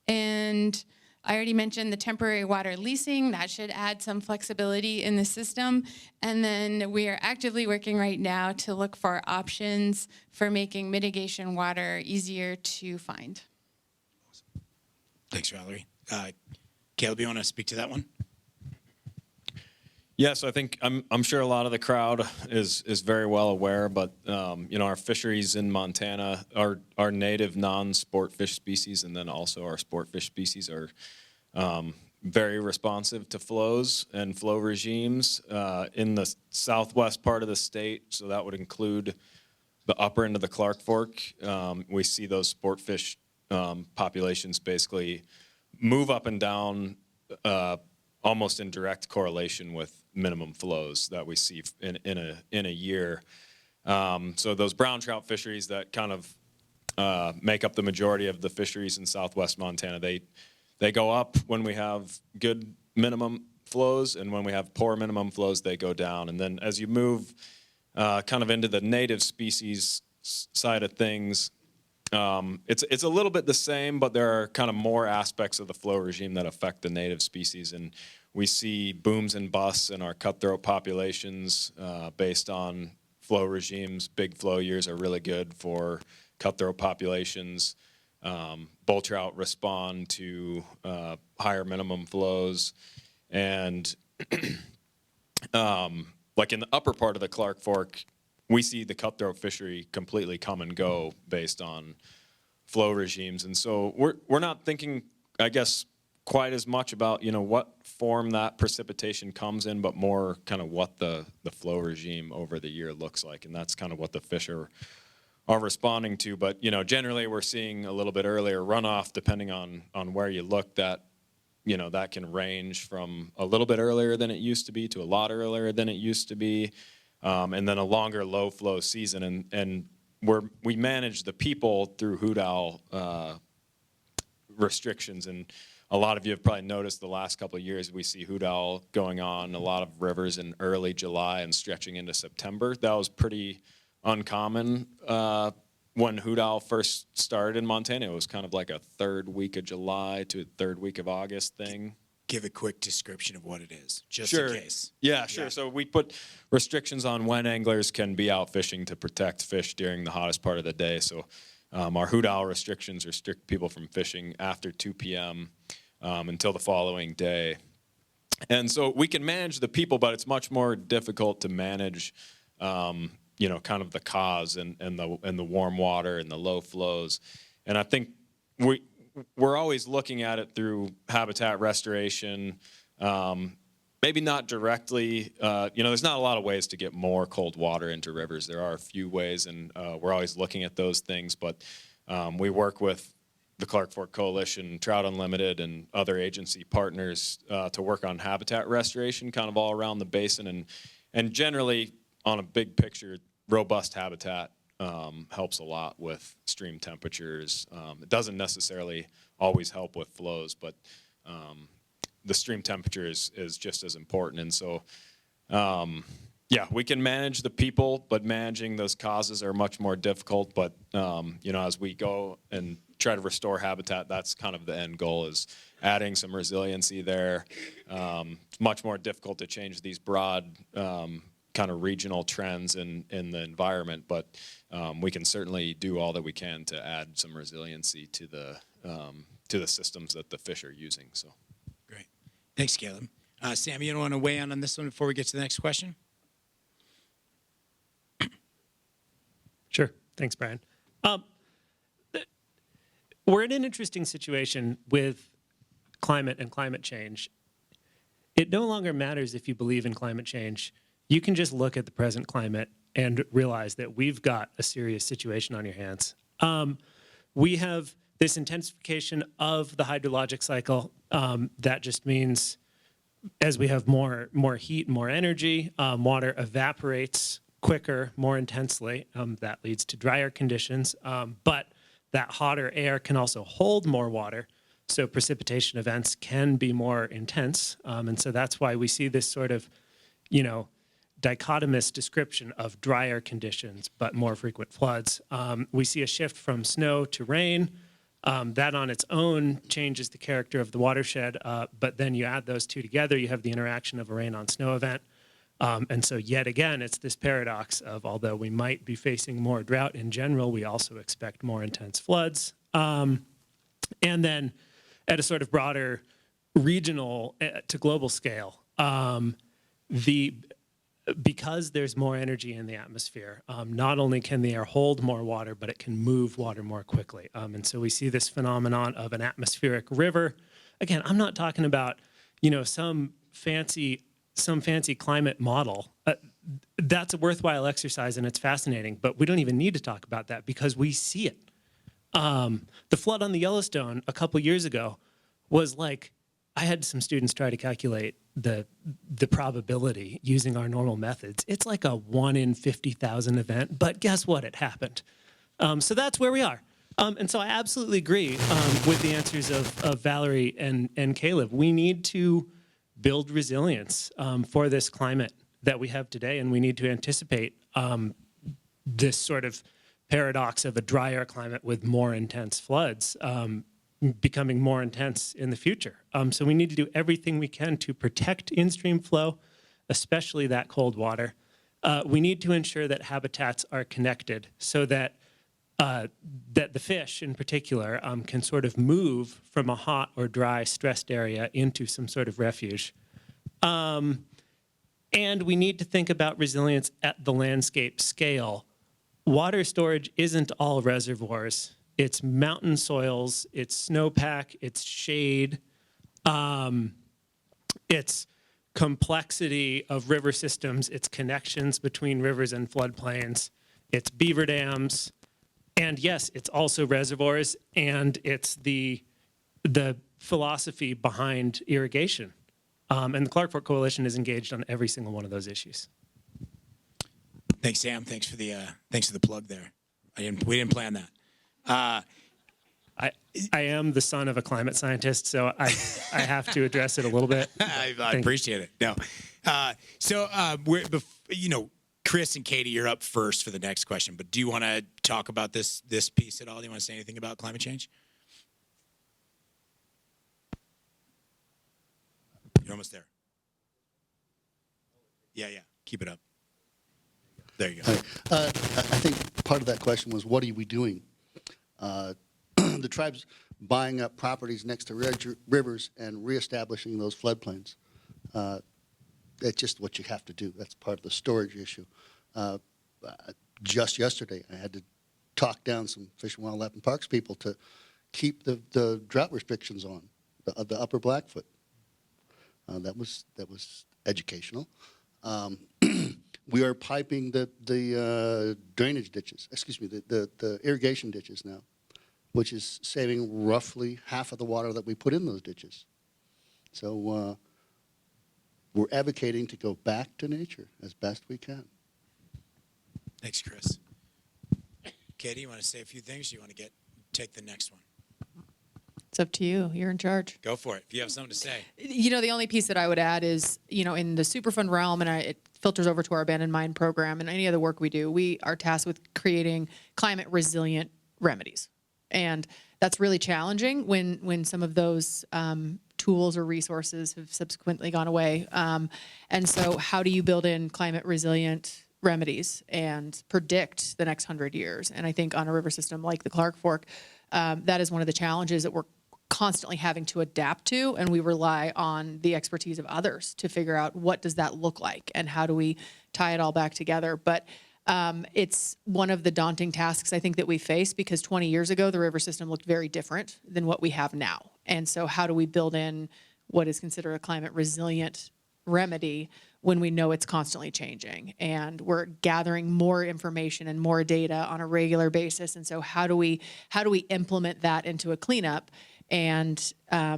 And I already mentioned the temporary water leasing. That should add some flexibility in the system. And then we are actively working right now to look for options for making mitigation water easier to find. Thanks, Valerie. Caleb, you want to speak to that one? Yes, I think I'm sure a lot of the crowd is very well aware, but our fisheries in Montana, our native non-sport fish species, and then also our sport fish species are very responsive to flows and flow regimes in the southwest part of the state. So that would include the upper end of the Clark Fork. We see those sport fish populations basically move up and down almost in direct correlation with minimum flows that we see in a year. So those brown trout fisheries that kind of make up the majority of the fisheries in southwest Montana, they go up when we have good minimum flows, and when we have poor minimum flows, they go down. And then as you move kind of into the native species side of things, it's a little bit the same, but there are kind of more aspects of the flow regime that affect the native species. And we see booms and busts in our cutthroat populations based on flow regimes. Big flow years are really good for cutthroat populations. Bull trout respond to higher minimum flows. And like in the upper part of the Clark Fork, we see the cutthroat fishery completely come and go based on flow regimes. And so we're not thinking, I guess, quite as much about, what form that precipitation comes in, but more kind of what the flow regime over the year looks like. And that's kind of what the fish are responding to. But, generally we're seeing a little bit earlier runoff depending on where you look. That that can range from a little bit earlier than it used to be to a lot earlier than it used to be, and then a longer low flow season. And we manage the people through hoot owl restrictions. And a lot of you have probably noticed the last couple of years we see hoot owl going on a lot of rivers in early July and stretching into September. That was pretty uncommon when hoot owl first started in Montana. It was kind of like a third week of July to a third week of August thing. Give a quick description of what it is, just Sure. in case. Yeah, sure. Yeah. So we put restrictions on when anglers can be out fishing to protect fish during the hottest part of the day. So our hoot owl restrictions restrict people from fishing after 2 p.m. Until the following day. And so we can manage the people, but it's much more difficult to manage kind of the cause and the warm water and the low flows. And I think we're always looking at it through habitat restoration, maybe not directly. There's not a lot of ways to get more cold water into rivers. There are a few ways, and we're always looking at those things. But we work with the Clark Fork Coalition, Trout Unlimited, and other agency partners to work on habitat restoration kind of all around the basin. And generally, on a big picture, robust habitat helps a lot with stream temperatures. It doesn't necessarily always help with flows, but the stream temperature is just as important. And so, we can manage the people, but managing those causes are much more difficult. But, as we go and try to restore habitat, that's kind of the end goal, is adding some resiliency there. It's much more difficult to change these broad kind of regional trends in the environment, but we can certainly do all that we can to add some resiliency to the systems that the fish are using. So, Great. Thanks, Caleb. Sam, you don't want to weigh in on this one before we get to the next question? Sure. Thanks, Brian. We're in an interesting situation with climate and climate change. It no longer matters if you believe in climate change. You can just look at the present climate and realize that we've got a serious situation on your hands. We have this intensification of the hydrologic cycle. That just means as we have more heat, more energy, water evaporates quicker, more intensely. That leads to drier conditions. But that hotter air can also hold more water, so precipitation events can be more intense. And so that's why we see this sort of, dichotomous description of drier conditions, but more frequent floods. We see a shift from snow to rain. That on its own changes the character of the watershed, but then you add those two together, you have the interaction of a rain on snow event. And so yet again, it's this paradox of, although we might be facing more drought in general, we also expect more intense floods. And then at a sort of broader regional to global scale, because there's more energy in the atmosphere, not only can the air hold more water, but it can move water more quickly. And so we see this phenomenon of an atmospheric river. Again, I'm not talking about, some fancy climate model. That's a worthwhile exercise and it's fascinating, but we don't even need to talk about that because we see it. The flood on the Yellowstone a couple years ago was like, I had some students try to calculate the probability using our normal methods. It's like a 1 in 50,000 event, but guess what? It happened. So that's where we are. And so I absolutely agree with the answers of Valerie and Caleb. We need to build resilience for this climate that we have today, and we need to anticipate this sort of paradox of a drier climate with more intense floods becoming more intense in the future. So we need to do everything we can to protect in-stream flow, especially that cold water. We need to ensure that habitats are connected so that that the fish in particular can sort of move from a hot or dry stressed area into some sort of refuge. And we need to think about resilience at the landscape scale. Water storage isn't all reservoirs. It's mountain soils, it's snowpack, it's shade, it's complexity of river systems, it's connections between rivers and floodplains, it's beaver dams, and yes, it's also reservoirs, and it's the philosophy behind irrigation. And the Clark Fork Coalition is engaged on every single one of those issues. Thanks, Sam. Thanks for the plug there. We didn't plan that. I am the son of a climate scientist, so I have to address it a little bit. I appreciate it. No, Chris and Katie, you're up first for the next question. But do you want to talk about this piece at all? Do you want to say anything about climate change? You're almost there. Yeah. Keep it up. There you go. I think part of that question was, what are we doing? The tribe's buying up properties next to rivers and reestablishing those floodplains. That's just what you have to do. That's part of the storage issue. Just yesterday, I had to talk down some Fish and Wildlife and Parks people to keep the drought restrictions on the upper Blackfoot. That was educational. We are piping the drainage ditches, the irrigation ditches now, which is saving roughly half of the water that we put in those ditches. So we're advocating to go back to nature as best we can. Thanks, Chris. Katie, you want to say a few things? Or you want to take the next one? It's up to you. You're in charge. Go for it. If you have something to say. The only piece that I would add is, in the Superfund realm, and it filters over to our Abandoned Mine program and any other work we do, we are tasked with creating climate resilient remedies. And that's really challenging when some of those tools or resources have subsequently gone away. And so how do you build in climate resilient remedies and predict the next 100 years? And I think on a river system like the Clark Fork, that is one of the challenges that we're constantly having to adapt to, and we rely on the expertise of others to figure out what does that look like and how do we tie it all back together. But it's one of the daunting tasks I think that we face, because 20 years ago the river system looked very different than what we have now. And so how do we build in what is considered a climate resilient remedy when we know it's constantly changing and we're gathering more information and more data on a regular basis? And so how do we implement that into a cleanup and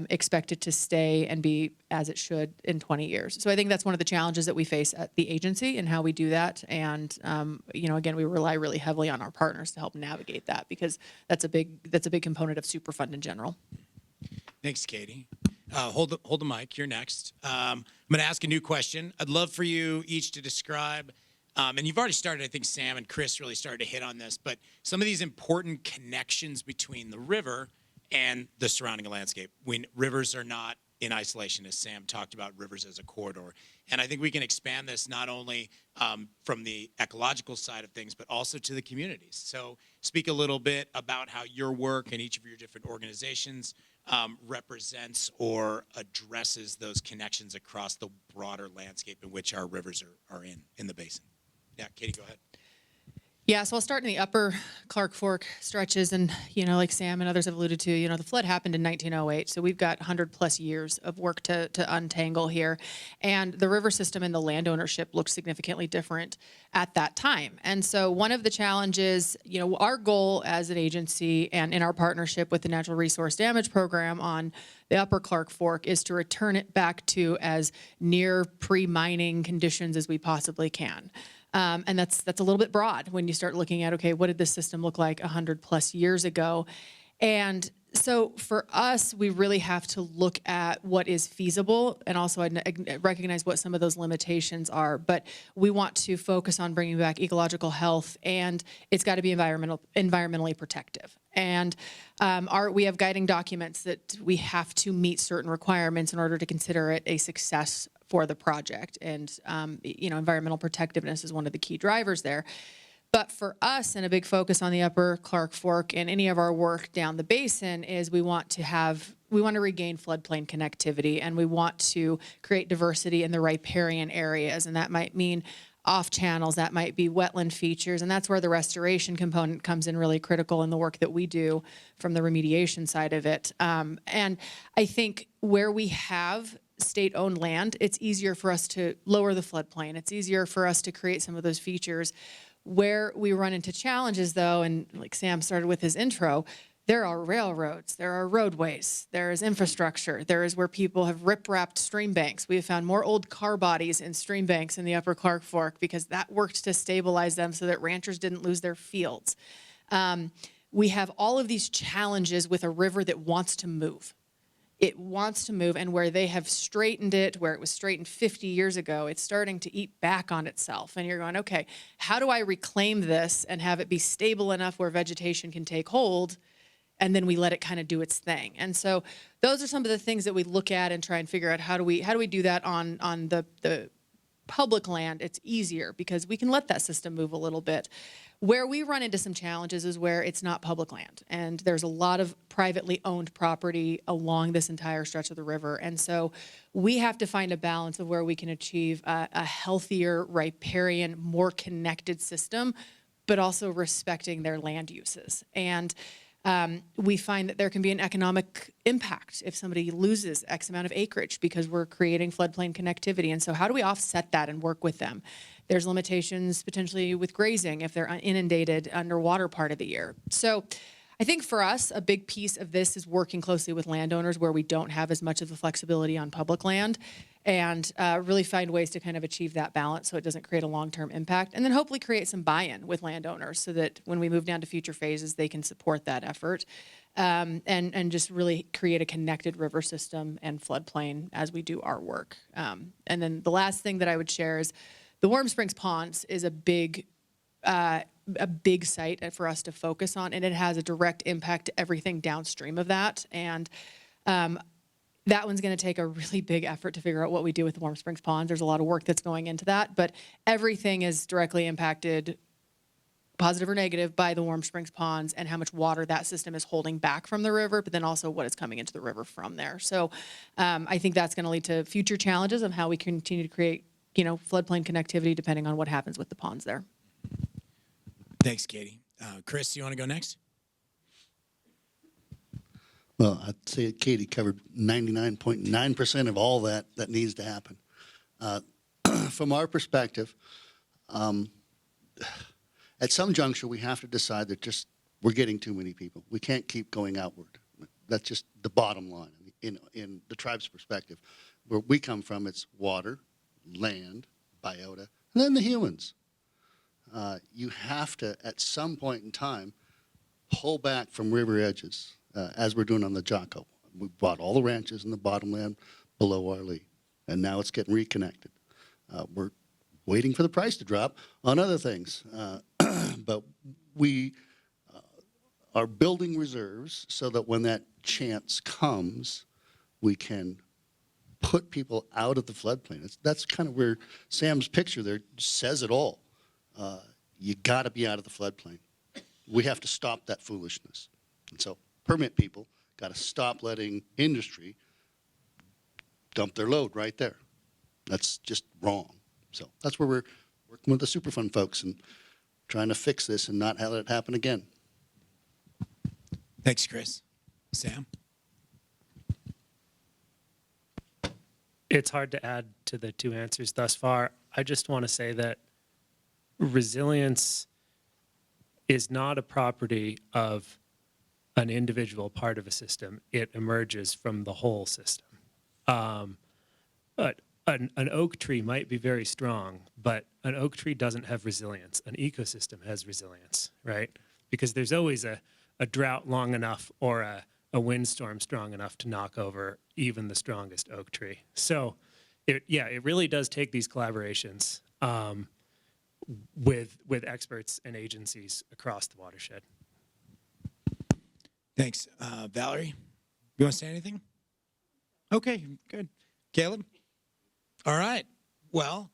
expect it to stay and be as it should in 20 years? So I think that's one of the challenges that we face at the agency and how we do that. And again, we rely really heavily on our partners to help navigate that, because that's a big component of Superfund in general. Thanks, Katie. Hold the mic. You're next. I'm going to ask a new question. I'd love for you each to describe, and you've already started, I think Sam and Chris really started to hit on this, but some of these important connections between the river and the surrounding landscape. When rivers are not in isolation, as Sam talked about, rivers as a corridor. And I think we can expand this not only from the ecological side of things, but also to the communities. So speak a little bit about how your work and each of your different organizations represents or addresses those connections across the broader landscape in which our rivers are in the basin. Yeah, Katie, go ahead. Yeah, so I'll start in the upper Clark Fork stretches, and like Sam and others have alluded to, the flood happened in 1908, so we've got 100 plus years of work to untangle here, and the river system and the land ownership looked significantly different at that time. And so one of the challenges, our goal as an agency and in our partnership with the Natural Resource Damage Program on the upper Clark Fork is to return it back to as near pre-mining conditions as we possibly can. And that's a little bit broad when you start looking at, okay, what did this system look like 100 plus years ago? And so for us, we really have to look at what is feasible, and also recognize what some of those limitations are. But we want to focus on bringing back ecological health, and it's got to be environmentally protective. And we have guiding documents that we have to meet certain requirements in order to consider it a success for the project. And environmental protectiveness is one of the key drivers there. But for us, and a big focus on the upper Clark Fork and any of our work down the basin, is we want to have regain floodplain connectivity, and we want to create diversity in the riparian areas, and that might mean off channels, that might be wetland features, and that's where the restoration component comes in really critical in the work that we do from the remediation side of it. And I think where we have state-owned land, it's easier for us to lower the floodplain. It's easier for us to create some of those features. Where we run into challenges, though, and like Sam started with his intro, there are railroads, there are roadways, there is infrastructure, there is where people have rip-wrapped stream banks. We have found more old car bodies in stream banks in the Upper Clark Fork because that worked to stabilize them so that ranchers didn't lose their fields. We have all of these challenges with a river that wants to move. It wants to move, and where they have straightened it, where it was straightened 50 years ago, it's starting to eat back on itself. And you're going, okay, how do I reclaim this and have it be stable enough where vegetation can take hold? And then we let it kind of do its thing. And so those are some of the things that we look at and try and figure out how do we do that on the public land. It's easier because we can let that system move a little bit. Where we run into some challenges is where it's not public land, and there's a lot of privately owned property along this entire stretch of the river. And so we have to find a balance of where we can achieve a healthier, riparian, more connected system, but also respecting their land uses. And we find that there can be an economic impact if somebody loses X amount of acreage because we're creating floodplain connectivity. And so how do we offset that and work with them? There's limitations potentially with grazing if they're inundated underwater part of the year. So I think for us, a big piece of this is working closely with landowners where we don't have as much of the flexibility on public land, and really find ways to kind of achieve that balance so it doesn't create a long-term impact. And then hopefully create some buy-in with landowners so that when we move down to future phases, they can support that effort, and just really create a connected river system and floodplain as we do our work. And then the last thing that I would share is the Warm Springs Ponds is a big site for us to focus on, and it has a direct impact to everything downstream of that. And that one's going to take a really big effort to figure out what we do with the Warm Springs Ponds. There's a lot of work that's going into that, but everything is directly impacted, positive or negative, by the Warm Springs Ponds and how much water that system is holding back from the river, but then also what is coming into the river from there. So I think that's going to lead to future challenges of how we continue to create, floodplain connectivity depending on what happens with the ponds there. Thanks, Katie. Chris, you want to go next? Well, I'd say Katie covered 99.9% of all that needs to happen. From our perspective, at some juncture, we have to decide that we're getting too many people. We can't keep going outward. That's just the bottom line. In the tribe's perspective, where we come from, it's water, land, biota, and then the humans. You have to, at some point in time, pull back from river edges, as we're doing on the Jocko. We bought all the ranches in the bottomland below our lee, and now it's getting reconnected. We're waiting for the price to drop on other things, but we are building reserves so that when that chance comes, we can put people out of the floodplain. That's kind of where Sam's picture there says it all. You got to be out of the floodplain. We have to stop that foolishness. And so permit people got to stop letting industry dump their load right there. That's just wrong. So that's where we're working with the Superfund folks and trying to fix this and not have it happen again. Thanks, Chris. Sam? It's hard to add to the two answers thus far. I just want to say that resilience is not a property of an individual part of a system. It emerges from the whole system. But an oak tree might be very strong, but an oak tree doesn't have resilience. An ecosystem has resilience, right? Because there's always a drought long enough or a windstorm strong enough to knock over even the strongest oak tree. So, it really does take these collaborations with experts and agencies across the watershed. Thanks. Valerie, you want to say anything? Okay, good. Caleb? All right. Well,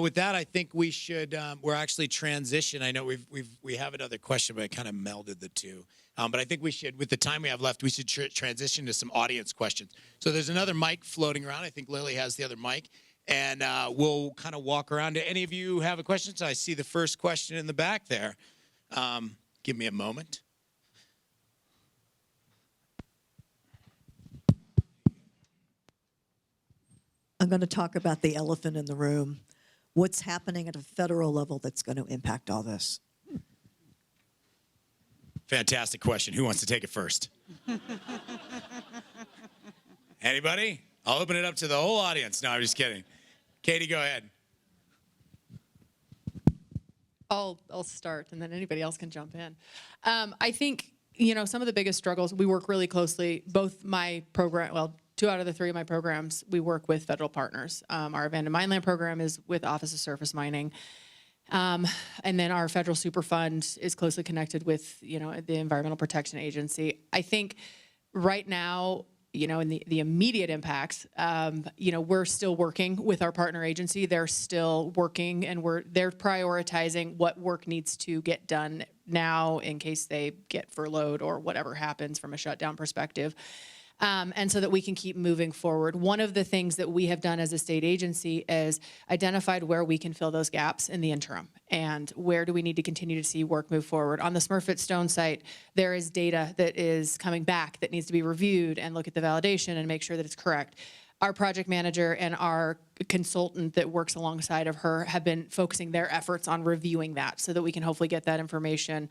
With that, I think we should. We're actually transition. I know we have another question, but I kind of melded the two. But I think we should, with the time we have left, we should transition to some audience questions. So there's another mic floating around. I think Lily has the other mic, and we'll kind of walk around. Do any of you have a question? So I see the first question in the back there. Give me a moment. I'm going to talk about the elephant in the room. What's happening at a federal level that's going to impact all this? Fantastic question. Who wants to take it first? Anybody? I'll open it up to the whole audience. No, I'm just kidding. Katie, go ahead. I'll start, and then anybody else can jump in. I think, some of the biggest struggles, we work really closely, both my program, well, 2 out of the 3 of my programs, we work with federal partners. Our abandoned mine land program is with Office of Surface Mining. And then our federal Superfund is closely connected with, the Environmental Protection Agency. I think right now, in the immediate impacts, we're still working with our partner agency. They're still working, and they're prioritizing what work needs to get done now in case they get furloughed or whatever happens from a shutdown perspective. And so that we can keep moving forward. One of the things that we have done as a state agency is identified where we can fill those gaps in the interim and where do we need to continue to see work move forward. On the Smurfit Stone site, there is data that is coming back that needs to be reviewed and look at the validation and make sure that it's correct. Our project manager and our consultant that works alongside of her have been focusing their efforts on reviewing that so that we can hopefully get that information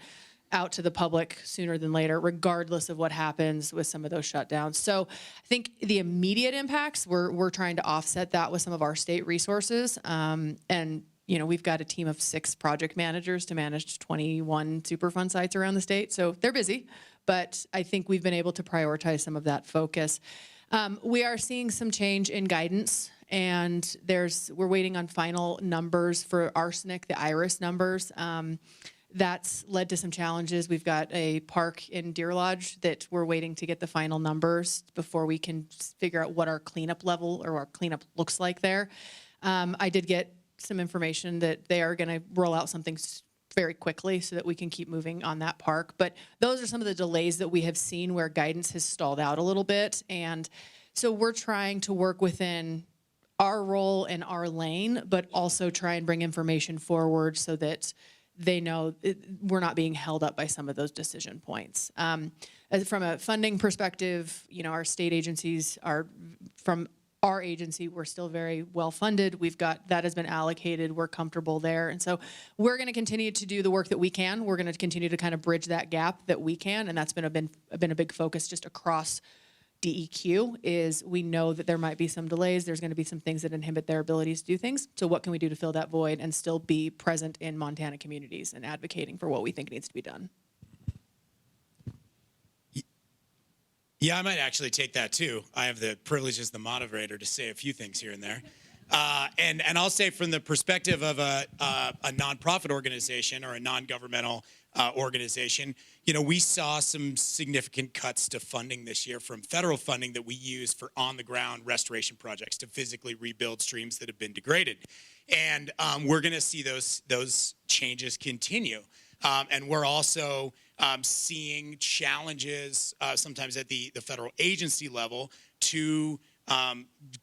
out to the public sooner than later, regardless of what happens with some of those shutdowns. So I think the immediate impacts, we're trying to offset that with some of our state resources. And, we've got a team of 6 project managers to manage 21 Superfund sites around the state. So they're busy, but I think we've been able to prioritize some of that focus. We are seeing some change in guidance, and we're waiting on final numbers for arsenic, the IRIS numbers. That's led to some challenges. We've got a park in Deer Lodge that we're waiting to get the final numbers before we can figure out what our cleanup level or our cleanup looks like there. I did get some information that they are going to roll out something very quickly so that we can keep moving on that park. But those are some of the delays that we have seen where guidance has stalled out a little bit. And so we're trying to work within our role and our lane, but also try and bring information forward so that they know we're not being held up by some of those decision points. From a funding perspective, our state agencies from our agency, we're still very well funded. That has been allocated. We're comfortable there. And so we're going to continue to do the work that we can. We're going to continue to kind of bridge that gap that we can. And that's been a big focus just across DEQ is we know that there might be some delays. There's going to be some things that inhibit their abilities to do things. So what can we do to fill that void and still be present in Montana communities and advocating for what we think needs to be done? Yeah, I might actually take that too. I have the privilege as the moderator to say a few things here and there. And I'll say from the perspective of a nonprofit organization or a non-governmental organization, we saw some significant cuts to funding this year from federal funding that we use for on-the-ground restoration projects to physically rebuild streams that have been degraded. And we're going to see those changes continue. And we're also seeing challenges sometimes at the federal agency level to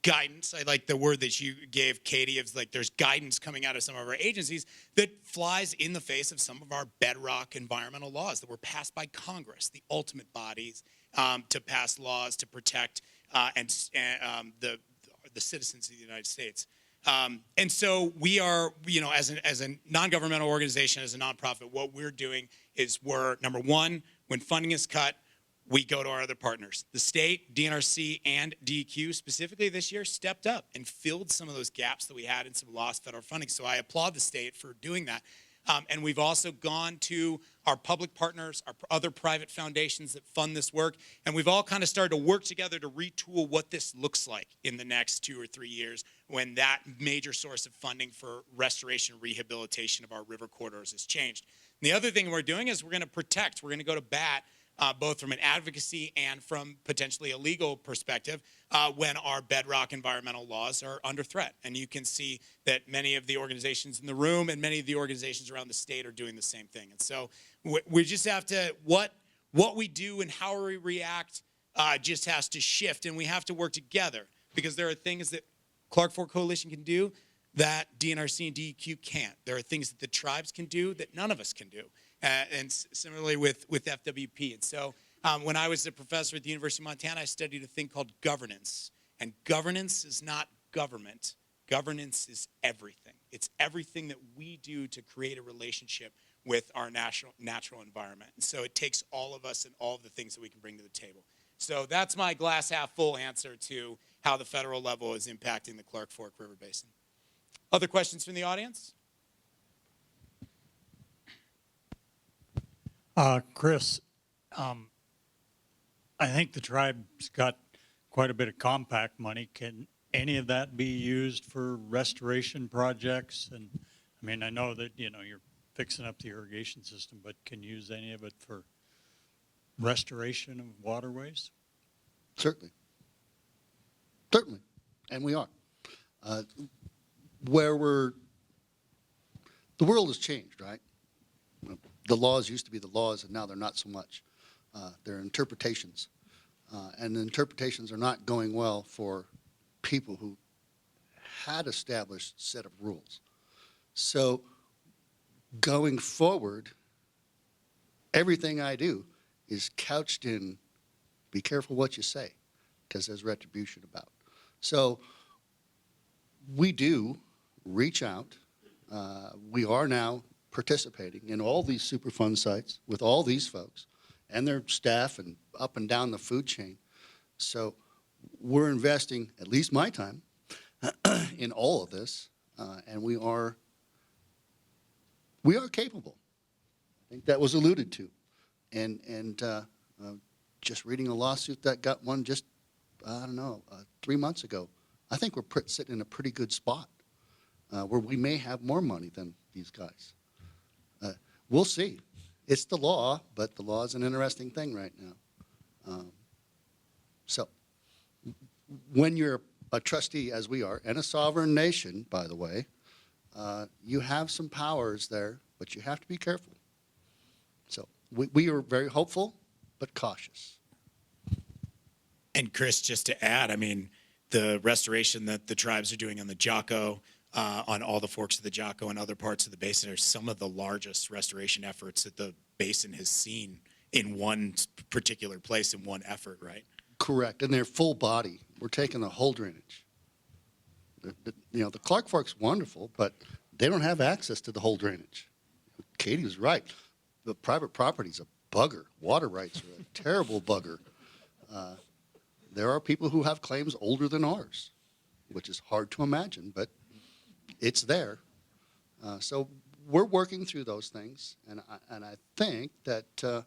guidance. I like the word that you gave, Katie, of like there's guidance coming out of some of our agencies that flies in the face of some of our bedrock environmental laws that were passed by Congress, the ultimate bodies to pass laws to protect the citizens of the United States. And so we are, as a non-governmental organization, as a nonprofit, what we're doing is number one, when funding is cut, we go to our other partners. The state, DNRC, and DEQ specifically this year stepped up and filled some of those gaps that we had in some lost federal funding. So I applaud the state for doing that. And we've also gone to our public partners, our other private foundations that fund this work, and we've all kind of started to work together to retool what this looks like in the next 2 or 3 years when that major source of funding for restoration and rehabilitation of our river corridors has changed. And the other thing we're doing is we're going to protect, we're going to go to bat both from an advocacy and from potentially a legal perspective, when our bedrock environmental laws are under threat. And you can see that many of the organizations in the room and many of the organizations around the state are doing the same thing. And so we just have to, what we do and how we react just has to shift, and we have to work together, because there are things that Clark Fork Coalition can do that DNRC and DEQ can't. There are things that the tribes can do that none of us can do. And similarly with FWP. And so when I was a professor at the University of Montana, I studied a thing called governance. And governance is not government. Governance is everything. It's everything that we do to create a relationship with our natural environment. And so it takes all of us and all of the things that we can bring to the table. So that's my glass half full answer to how the federal level is impacting the Clark Fork River Basin. Other questions from the audience? Chris, I think the tribe's got quite a bit of compact money. Can any of that be used for restoration projects? And I mean, I know that, you're fixing up the irrigation system, but can you use any of it for restoration of waterways? Certainly. And we are. The world has changed, right? The laws used to be the laws, and now they're not so much. They're interpretations. And the interpretations are not going well for people who had established set of rules. So going forward, everything I do is couched in, be careful what you say, because there's retribution about. So we do reach out. We are now participating in all these Superfund sites with all these folks and their staff and up and down the food chain. So we're investing, at least my time, in all of this, and we are capable. I think that was alluded to. And just reading a lawsuit that got won just, 3 months ago, I think we're sitting in a pretty good spot where we may have more money than these guys. We'll see. It's the law, but the law is an interesting thing right now. So when you're a trustee, as we are, and a sovereign nation, by the way, you have some powers there, but you have to be careful. So we are very hopeful, but cautious. And Chris, just to add, I mean, the restoration that the tribes are doing on the Jocko, on all the forks of the Jocko and other parts of the basin are some of the largest restoration efforts that the basin has seen in one particular place in one effort, right? Correct, and they're full body. We're taking the whole drainage. The Clark Fork's wonderful, but they don't have access to the whole drainage. Katie was right. The private property's a bugger. Water rights are a terrible bugger. There are people who have claims older than ours, which is hard to imagine, but it's there. So we're working through those things, and I think that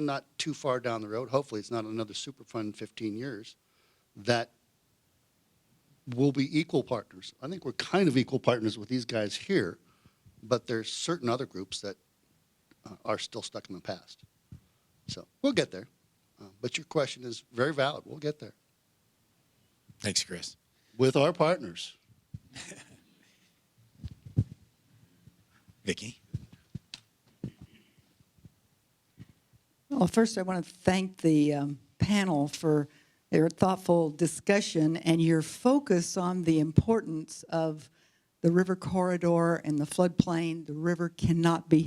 not too far down the road, hopefully it's not another Superfund 15 years, that we'll be equal partners. I think we're kind of equal partners with these guys here, but there's certain other groups that are still stuck in the past. So we'll get there. But your question is very valid. We'll get there. Thanks, Chris. With our partners. Vicki? Well, first I want to thank the panel for their thoughtful discussion and your focus on the importance of the river corridor and the floodplain. The river cannot be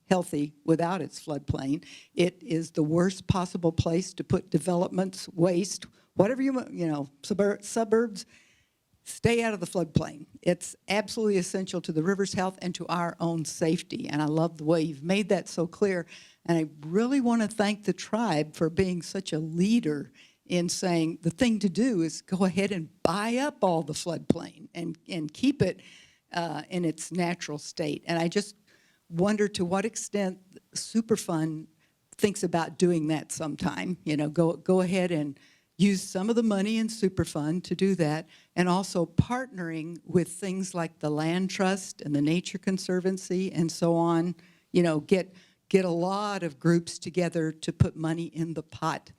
healthy without its floodplain. It is the worst possible place to put developments, waste, whatever suburbs. Stay out of the floodplain. It's absolutely essential to the river's health and to our own safety. And I love the way you've made that so clear. And I really want to thank the tribe for being such a leader in saying the thing to do is go ahead and buy up all the floodplain and keep it in its natural state. And I just wonder to what extent Superfund thinks about doing that sometime. Go ahead and use some of the money in Superfund to do that, and also partnering with things like the Land Trust and the Nature Conservancy and so on. Get get a lot of groups together to put money in the pot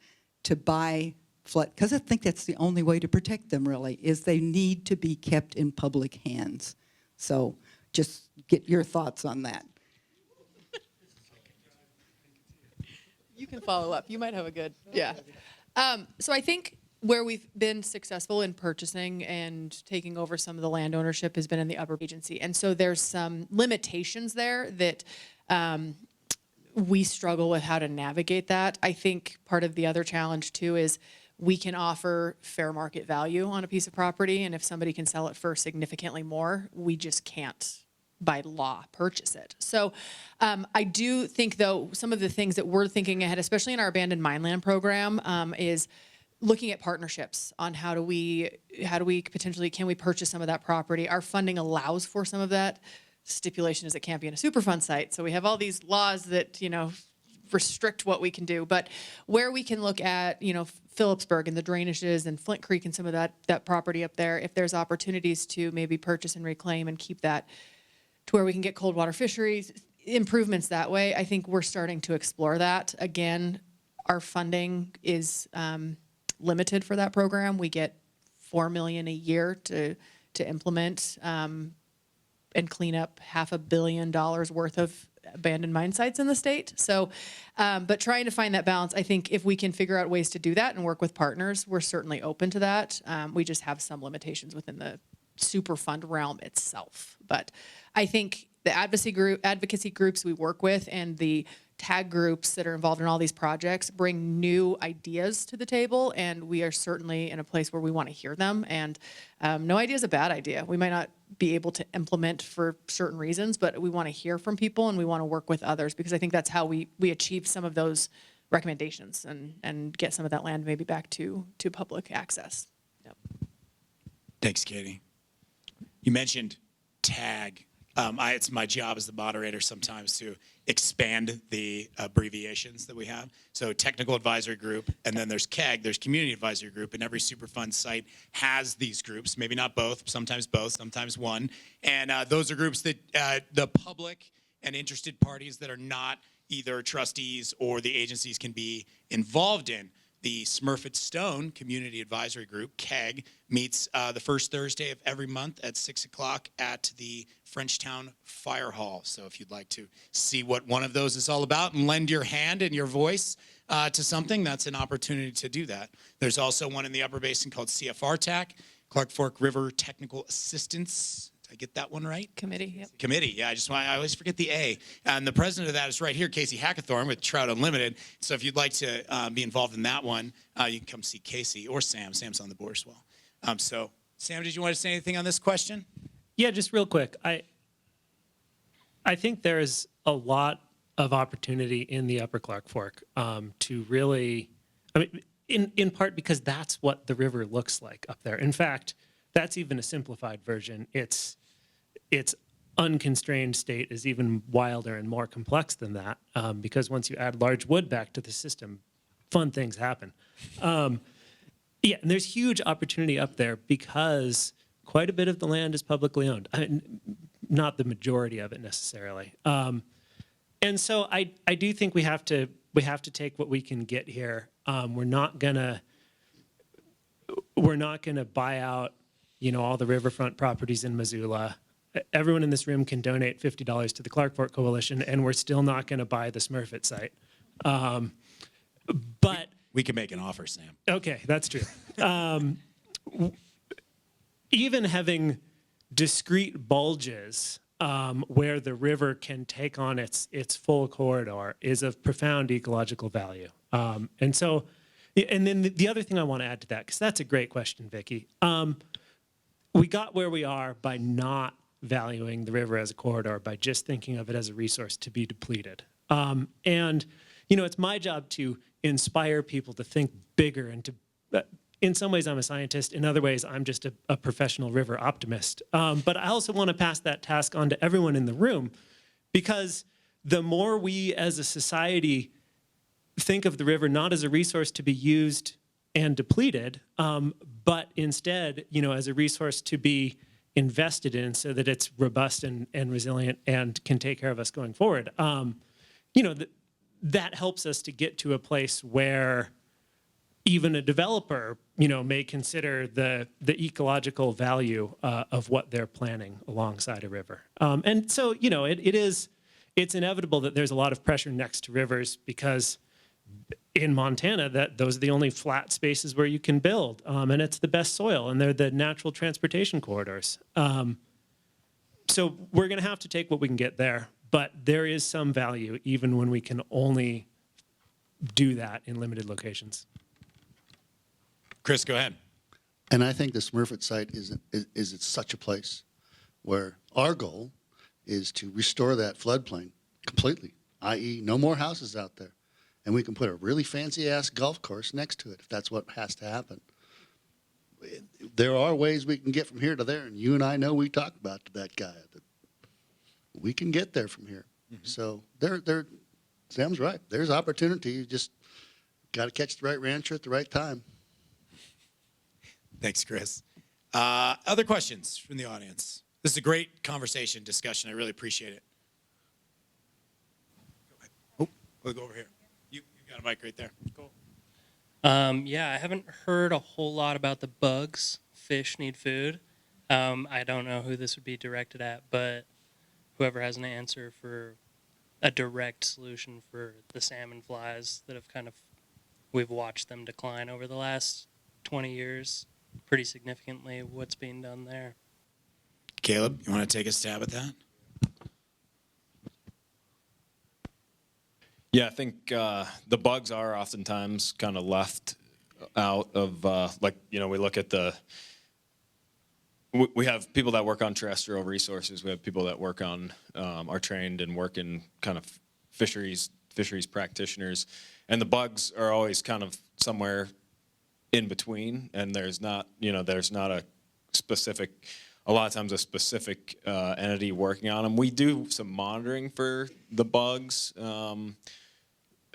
to buy flood, because I think that's the only way to protect them, really, is they need to be kept in public hands. So just get your thoughts on that. You can follow up. You might have a good, yeah. So I think where we've been successful in purchasing and taking over some of the land ownership has been in the upper agency. And so there's some limitations there that we struggle with how to navigate that. I think part of the other challenge too is we can offer fair market value on a piece of property. And if somebody can sell it for significantly more, we just can't by law purchase it. So I do think, though, some of the things that we're thinking ahead, especially in our abandoned mine land program, is looking at partnerships on how do we potentially, can we purchase some of that property? Our funding allows for some of that. Stipulation is it can't be in a Superfund site. So we have all these laws that, restrict what we can do. But where we can look at, Phillipsburg and the drainages and Flint Creek and some of that property up there, if there's opportunities to maybe purchase and reclaim and keep that to where we can get cold water fisheries, improvements that way, I think we're starting to explore that. Again, our funding is limited for that program. We get $4 million a year to implement and clean up $500 million worth of abandoned mine sites in the state. So, but trying to find that balance, I think if we can figure out ways to do that and work with partners, we're certainly open to that. We just have some limitations within the Superfund realm itself. But I think the advocacy groups we work with and the tag groups that are involved in all these projects bring new ideas to the table, and we are certainly in a place where we want to hear them. And no idea is a bad idea. We might not be able to implement for certain reasons, but we want to hear from people and we want to work with others, because I think that's how we achieve some of those recommendations and get some of that land maybe back to public access. Yep. Thanks, Katie. You mentioned tag. It's my job as the moderator sometimes to expand the abbreviations that we have. So technical advisory group, and then there's CAG, there's community advisory group, and every Superfund site has these groups, maybe not both, sometimes one. And those are groups that the public and interested parties that are not either trustees or the agencies can be involved in. The Smurfett Stone Community Advisory Group, CAG, meets the first Thursday of every month at 6 o'clock at the Frenchtown Fire Hall. So if you'd like to see what one of those is all about and lend your hand and your voice to something, that's an opportunity to do that. There's also one in the Upper Basin called CFR-TAC, Clark Fork River Technical Assistance. Did I get that one right? Committee, yep. Committee, yeah, I always forget the A. And the president of that is right here, Casey Hackathorn with Trout Unlimited. So if you'd like to be involved in that one, you can come see Casey or Sam. Sam's on the board as well. So, Sam, did you want to say anything on this question? Yeah, just real quick. I think there's a lot of opportunity in the Upper Clark Fork to really, in part because that's what the river looks like up there. In fact, that's even a simplified version. Its unconstrained state is even wilder and more complex than that, because once you add large wood back to the system, fun things happen. Yeah, and there's huge opportunity up there because quite a bit of the land is publicly owned. Not the majority of it necessarily. And so I do think we have to take what we can get here. We're not gonna buy out, all the riverfront properties in Missoula. Everyone in this room can donate $50 to the Clark Fork Coalition, and we're still not going to buy the Smurfett site. But we can make an offer, Sam. Okay, that's true. Even having discrete bulges where the river can take on its full corridor is of profound ecological value. And then the other thing I want to add to that, because that's a great question, Vicki. We got where we are by not valuing the river as a corridor, by just thinking of it as a resource to be depleted. And it's my job to inspire people to think bigger and to, in some ways I'm a scientist, in other ways I'm just a professional river optimist. But I also want to pass that task on to everyone in the room, because the more we as a society think of the river not as a resource to be used and depleted, but instead, as a resource to be invested in so that it's robust and resilient and can take care of us going forward, that helps us to get to a place where even a developer, may consider the ecological value of what they're planning alongside a river. And so, it's inevitable that there's a lot of pressure next to rivers because in Montana, those are the only flat spaces where you can build, and it's the best soil, and they're the natural transportation corridors. So we're going to have to take what we can get there, but there is some value even when we can only do that in limited locations. Chris, go ahead. And I think the Smurfit site is such a place where our goal is to restore that floodplain completely, i.e. no more houses out there. And we can put a really fancy-ass golf course next to it if that's what has to happen. There are ways we can get from here to there, and you and I know we talked about that guy. We can get there from here. Mm-hmm. So Sam's right. There's opportunity. You just got to catch the right rancher at the right time. Thanks, Chris. Other questions from the audience? This is a great conversation, discussion. I really appreciate it. Oh, we'll go over here. You've got a mic right there. Cool. Yeah, I haven't heard a whole lot about the bugs. Fish need food. I don't know who this would be directed at, but whoever has an answer for a direct solution for the salmon flies that have we've watched them decline over the last 20 years pretty significantly. What's being done there? Caleb, you want to take a stab at that? Yeah, I think the bugs are oftentimes kind of left out of, we look at we have people that work on terrestrial resources. We have people that work on, are trained and work in kind of fisheries practitioners. And the bugs are always kind of somewhere in between. And there's not a specific, a lot of times a specific entity working on them. We do some monitoring for the bugs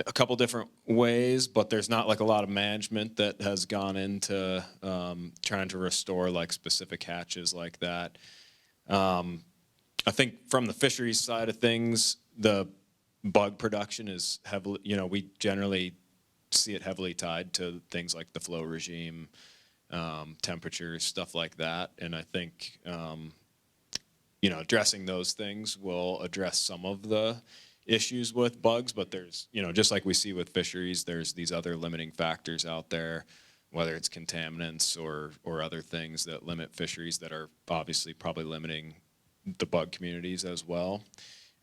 a couple different ways, but there's not like a lot of management that has gone into trying to restore like specific hatches like that. I think from the fisheries side of things, the bug production is heavily, we generally see it heavily tied to things like the flow regime, temperatures, stuff like that. And I think, addressing those things will address some of the issues with bugs, but there's, just like we see with fisheries, there's these other limiting factors out there, whether it's contaminants or other things that limit fisheries that are obviously probably limiting the bug communities as well.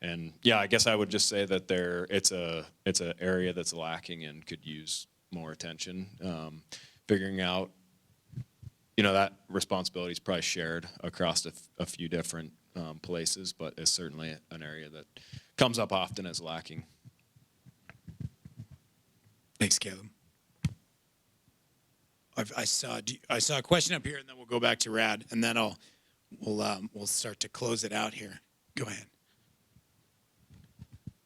And yeah, I guess I would just say that it's an area that's lacking and could use more attention. Figuring out, that responsibility is probably shared across a few different places, but it's certainly an area that comes up often as lacking. Thanks, Caleb. I saw a question up here, and then we'll go back to Rad, and then we'll start to close it out here. Go ahead.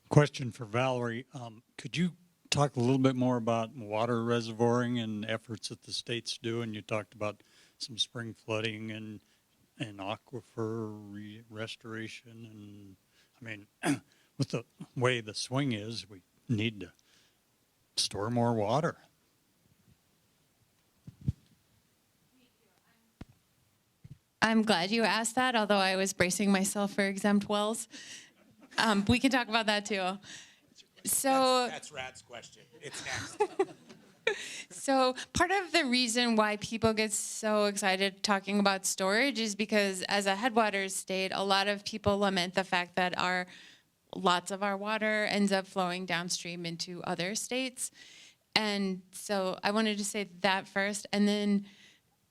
Question for Valerie. Could you talk a little bit more about water reservoiring and efforts that the state's doing? You talked about some spring flooding and aquifer restoration, and I mean, with the way the swing is, we need to store more water. I'm glad you asked that, although I was bracing myself for exempt wells. We can talk about that too. So that's Rad's question. It's next. So part of the reason why people get so excited talking about storage is because as a headwaters state, a lot of people lament the fact that lots of our water ends up flowing downstream into other states. And so I wanted to say that first. And then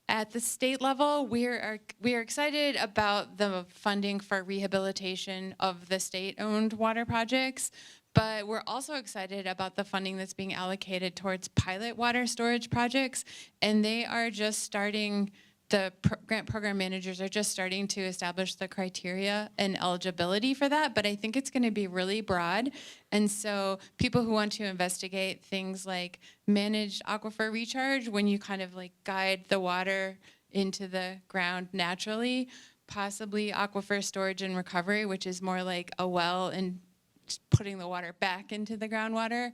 at the state level, we are excited about the funding for rehabilitation of the state-owned water projects, but we're also excited about the funding that's being allocated towards pilot water storage projects, and they are just starting. The grant program managers are just starting to establish the criteria and eligibility for that, but I think it's going to be really broad. And so people who want to investigate things like managed aquifer recharge, when you kind of like guide the water into the ground naturally, possibly aquifer storage and recovery, which is more like a well and putting the water back into the groundwater.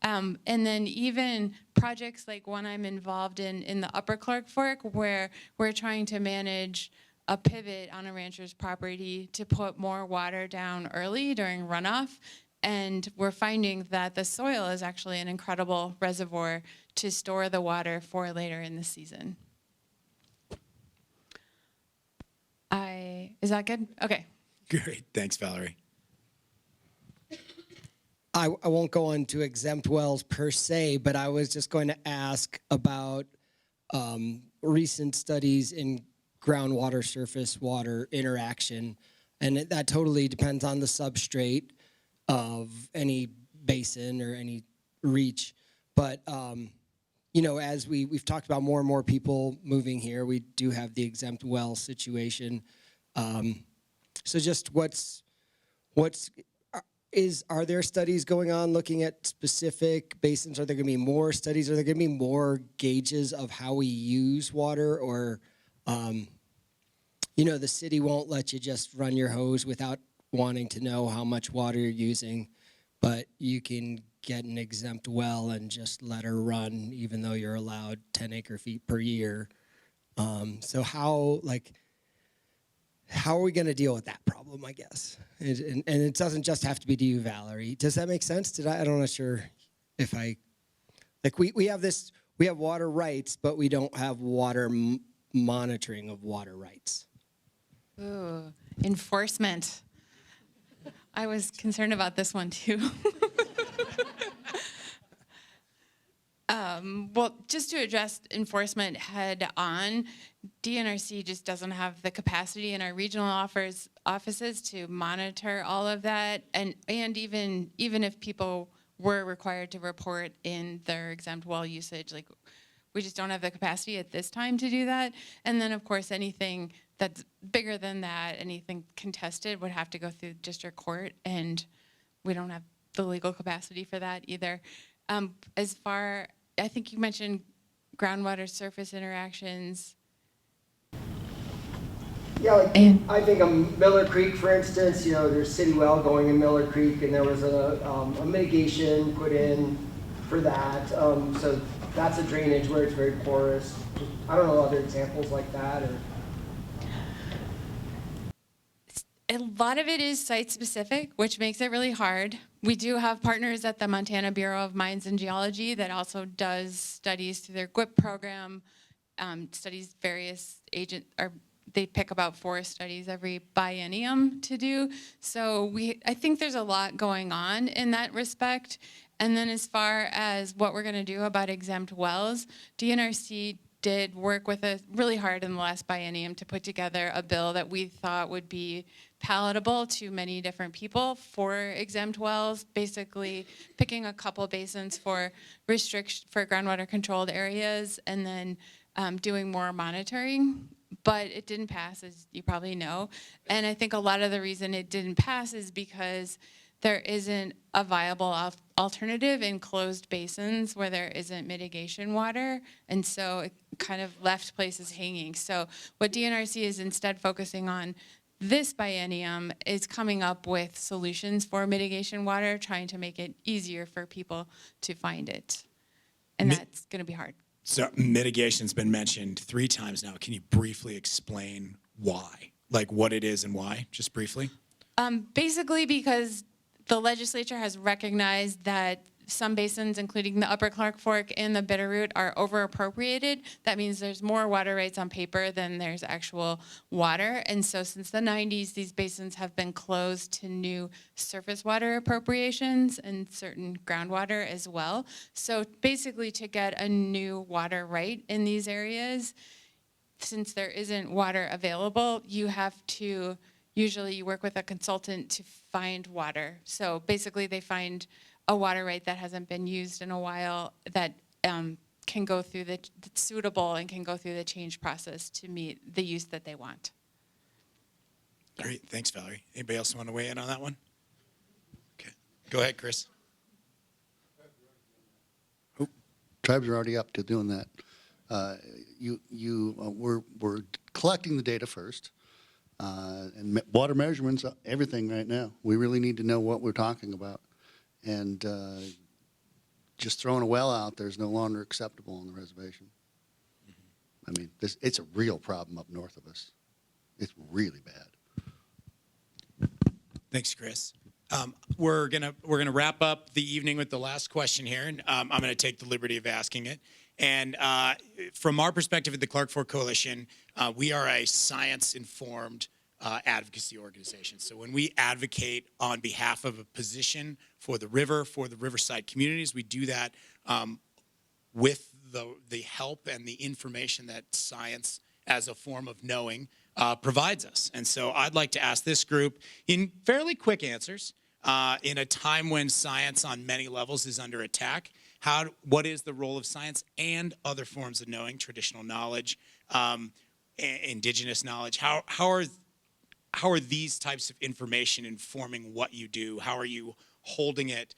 And then even projects like one I'm involved in the Upper Clark Fork, where we're trying to manage a pivot on a rancher's property to put more water down early during runoff. And we're finding that the soil is actually an incredible reservoir to store the water for later in the season. Is that good? Okay. Great. Thanks, Valerie. I won't go into exempt wells per se, but I was just going to ask about recent studies in groundwater surface water interaction, and that totally depends on the substrate of any basin or any reach. But you know, as we've talked about more and more people moving here, we do have the exempt well situation. So just are there studies going on looking at specific basins? Are there going to be more studies? Are there going to be more gauges of how we use water? Or, you know, the city won't let you just run your hose without wanting to know how much water you're using, but you can get an exempt well and just let her run even though you're allowed 10 acre-feet per year. So how are we going to deal with that problem, I guess? And it doesn't just have to be to you, Valerie. Does that make sense? I'm not sure if we have water rights, but we don't have water monitoring of water rights. Ooh, enforcement. I was concerned about this one too. Well, just to address enforcement head on, DNRC just doesn't have the capacity in our regional offices to monitor all of that. And even if people were required to report in their exempt well usage, like we just don't have the capacity at this time to do that. And then of course, anything that's bigger than that, anything contested would have to go through district court, and we don't have the legal capacity for that either. I think you mentioned groundwater surface interactions. Yeah, like I think of Miller Creek, for instance. You know, there's city well going in Miller Creek, and there was a mitigation put in for that. So that's a drainage where it's very porous. I don't know other examples like that. Or A lot of it is site specific, which makes it really hard. We do have partners at the Montana Bureau of Mines and Geology that also does studies through their GWIP program, studies various they pick about 4 studies every biennium to do. So I think there's a lot going on in that respect. And then as far as what we're gonna do about exempt wells, DNRC did work with us really hard in the last biennium to put together a bill that we thought would be palatable to many different people for exempt wells, basically picking a couple basins for groundwater controlled areas, and then doing more monitoring. But it didn't pass, as you probably know. And I think a lot of the reason it didn't pass is because there isn't a viable alternative in closed basins where there isn't mitigation water. And so it kind of left places hanging. So what DNRC is instead focusing on this biennium is coming up with solutions for mitigation water, trying to make it easier for people to find it. And that's gonna be hard. So mitigation's been mentioned 3 times now. Can you briefly explain why? Like what it is and why, just briefly? Basically because the legislature has recognized that some basins, including the Upper Clark Fork and the Bitterroot, are over-appropriated. That means there's more water rights on paper than there's actual water. And so since the 90s, these basins have been closed to new surface water appropriations and certain groundwater as well. So basically to get a new water right in these areas, since there isn't water available, you have to usually you work with a consultant to find water. So basically they find a water right that hasn't been used in a while that can go through that's suitable and can go through the change process to meet the use that they want. Great, thanks, Valerie. Anybody else want to weigh in on that one? Okay, go ahead, Chris. Tribes are already up to doing that. We're collecting the data first. Water measurements, everything right now. We really need to know what we're talking about. And just throwing a well out there is no longer acceptable on the reservation. I mean, it's a real problem up north of us. It's really bad. Thanks, Chris. We're gonna wrap up the evening with the last question here, and I'm gonna take the liberty of asking it. And from our perspective at the Clark Fork Coalition, we are a science-informed advocacy organization. So when we advocate on behalf of a position for the river, for the riverside communities, we do that with the help and the information that science as a form of knowing provides us. And so I'd like to ask this group in fairly quick answers, in a time when science on many levels is under attack, what is the role of science and other forms of knowing, traditional knowledge, indigenous knowledge? How are these types of information informing what you do? How are you holding it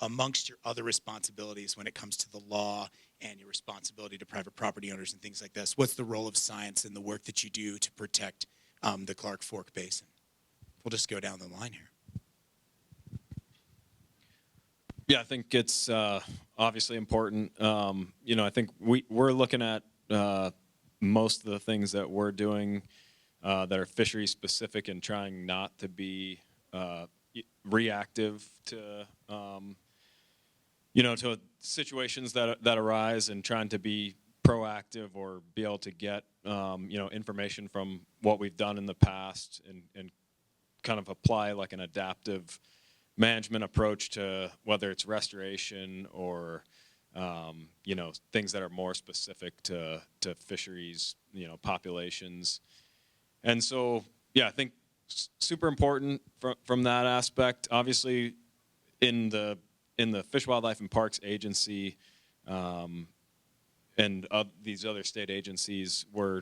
amongst your other responsibilities when it comes to the law and your responsibility to private property owners and things like this? What's the role of science in the work that you do to protect the Clark Fork Basin? We'll just go down the line here. Yeah, I think it's obviously important. I think we're looking at most of the things that we're doing that are fishery specific and trying not to be reactive to to situations that arise, and trying to be proactive or be able to get information from what we've done in the past and kind of apply like an adaptive management approach to whether it's restoration or things that are more specific to fisheries populations. And so I think super important from that aspect. Obviously in the Fish, Wildlife and Parks Agency and these other state agencies, we're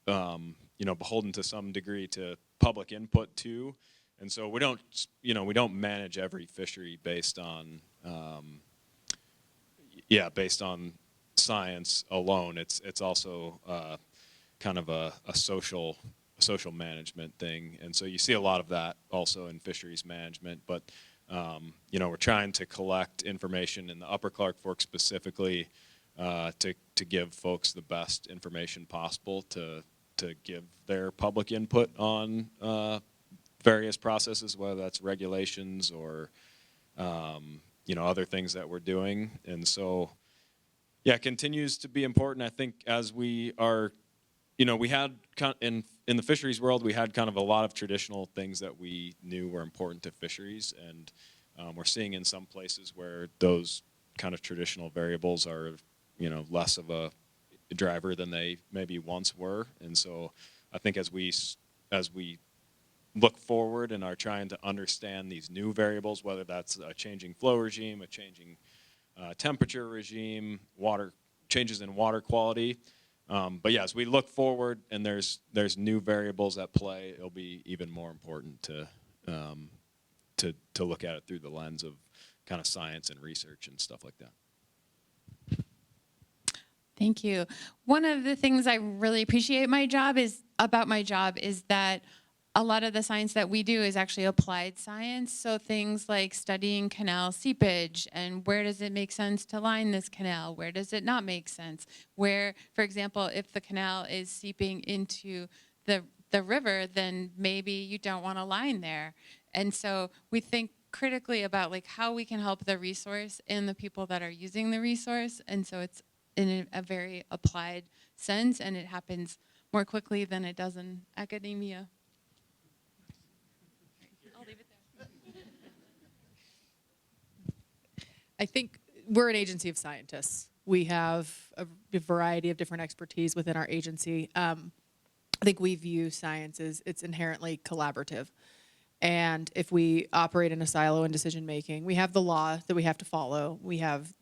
beholden to some degree to public input too. And so we don't manage every fishery based on science alone. It's also kind of a social management thing. And so you see a lot of that also in fisheries management. But we're trying to collect information in the Upper Clark Fork specifically to give folks the best information possible to give their public input on various processes, whether that's regulations or other things that we're doing. And so it continues to be important. I think as we are, we had in the fisheries world, we had kind of a lot of traditional things that we knew were important to fisheries, and we're seeing in some places where those kind of traditional variables are less of a driver than they maybe once were. And so I think as we look forward and are trying to understand these new variables, whether that's a changing flow regime, a changing temperature regime, changes in water quality. But as we look forward and there's new variables at play, it'll be even more important to look at it through the lens of kind of science and research and stuff like that. Thank you. One of the things I really appreciate about my job is that a lot of the science that we do is actually applied science. So things like studying canal seepage and where does it make sense to line this canal? Where does it not make sense? Where, for example, if the canal is seeping into the river, then maybe you don't want to line there. And so we think critically about like how we can help the resource and the people that are using the resource. And so it's in a very applied sense, and it happens more quickly than it does in academia. I'll leave it there. I think we're an agency of scientists. We have a variety of different expertise within our agency. I think we view science as it's inherently collaborative. And if we operate in a silo in decision making, we have the law that we have to follow. We have,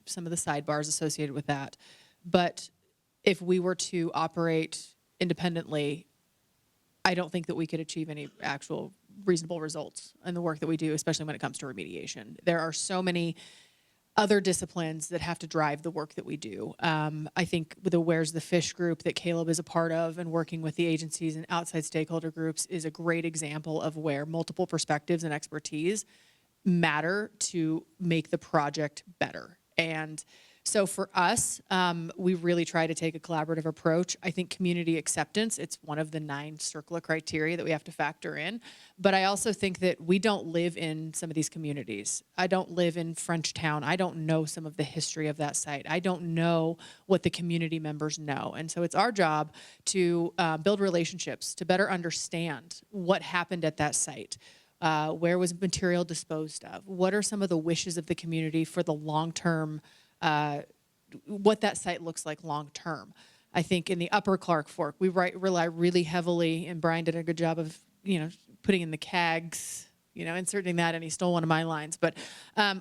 some of the sidebars associated with that. But if we were to operate independently, I don't think that we could achieve any actual reasonable results in the work that we do, especially when it comes to remediation. There are so many other disciplines that have to drive the work that we do. I think the Where's the Fish group that Caleb is a part of and working with the agencies and outside stakeholder groups is a great example of where multiple perspectives and expertise matter to make the project better. And so for us, we really try to take a collaborative approach. I think community acceptance, it's one of the 9 CERCLA criteria that we have to factor in. But I also think that we don't live in some of these communities. I don't live in Frenchtown. I don't know some of the history of that site. I don't know what the community members know. And so it's our job to build relationships, to better understand what happened at that site. Where was material disposed of? What are some of the wishes of the community for the long-term, what that site looks like long-term? I think in the upper Clark Fork, we rely really heavily, and Brian did a good job of, putting in the CAGs, inserting that, and he stole one of my lines. But,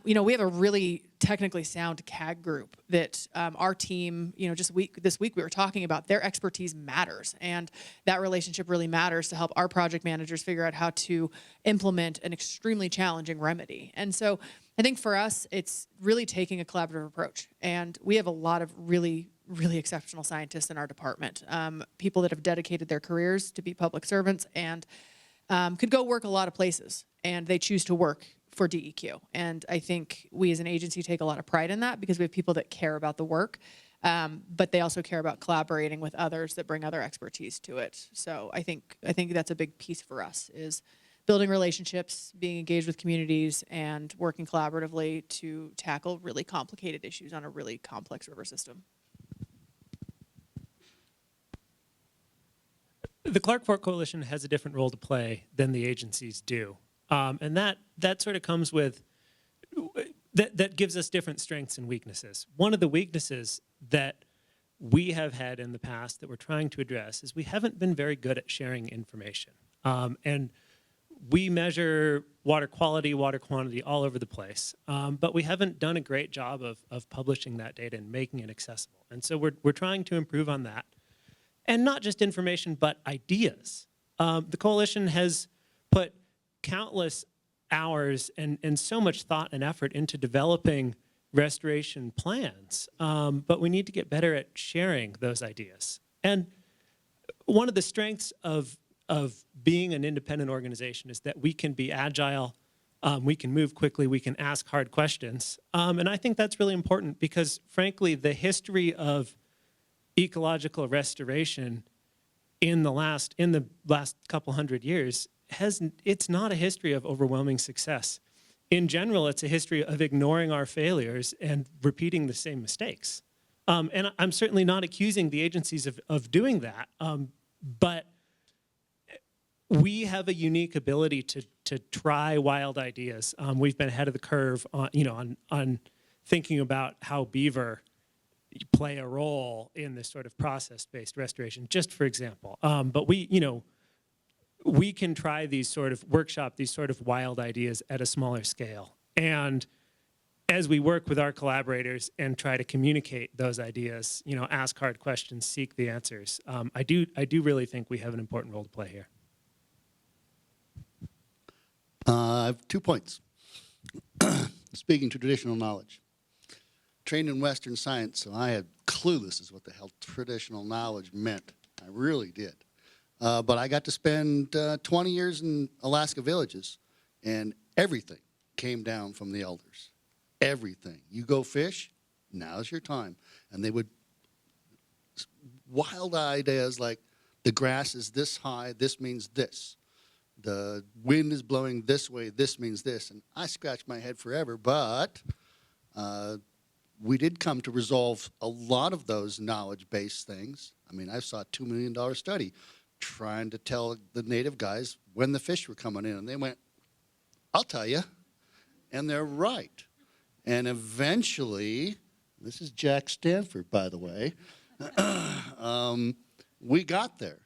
we have a really technically sound CAG group that our team, this week we were talking about their expertise matters. And that relationship really matters to help our project managers figure out how to implement an extremely challenging remedy. And so I think for us, it's really taking a collaborative approach. And we have a lot of really exceptional scientists in our department, people that have dedicated their careers to be public servants and could go work a lot of places, and they choose to work for DEQ. And I think we as an agency take a lot of pride in that because we have people that care about the work, but they also care about collaborating with others that bring other expertise to it. So I think that's a big piece for us is building relationships, being engaged with communities, and working collaboratively to tackle really complicated issues on a really complex river system. The Clark Fork Coalition has a different role to play than the agencies do. And that sort of comes with, that gives us different strengths and weaknesses. One of the weaknesses that we have had in the past that we're trying to address is we haven't been very good at sharing information. And we measure water quality, water quantity all over the place, but we haven't done a great job of publishing that data and making it accessible. And so we're trying to improve on that. And not just information, but ideas. The coalition has put countless hours and so much thought and effort into developing restoration plans, but we need to get better at sharing those ideas. And one of the strengths of being an independent organization is that we can be agile, we can move quickly, we can ask hard questions. And I think that's really important because, frankly, the history of ecological restoration in the last couple hundred years it's not a history of overwhelming success. In general, it's a history of ignoring our failures and repeating the same mistakes. And I'm certainly not accusing the agencies of doing that, but we have a unique ability to try wild ideas. We've been ahead of the curve on thinking about how beaver play a role in this sort of process-based restoration, just for example. But we can try these sort of wild ideas at a smaller scale. And as we work with our collaborators and try to communicate those ideas, ask hard questions, seek the answers, I do really think we have an important role to play here. I have 2 points. Speaking to traditional knowledge. Trained in Western science, so I had clueless as what the hell traditional knowledge meant. I really did. But I got to spend 20 years in Alaska villages, and everything came down from the elders. Everything. You go fish, now's your time. And they would, wild ideas like the grass is this high, this means this. The wind is blowing this way, this means this. And I scratched my head forever, but we did come to resolve a lot of those knowledge-based things. I mean, I saw a $2 million study trying to tell the native guys when the fish were coming in, and they went, I'll tell you. And they're right. And eventually, this is Jack Stanford, by the way, we got there.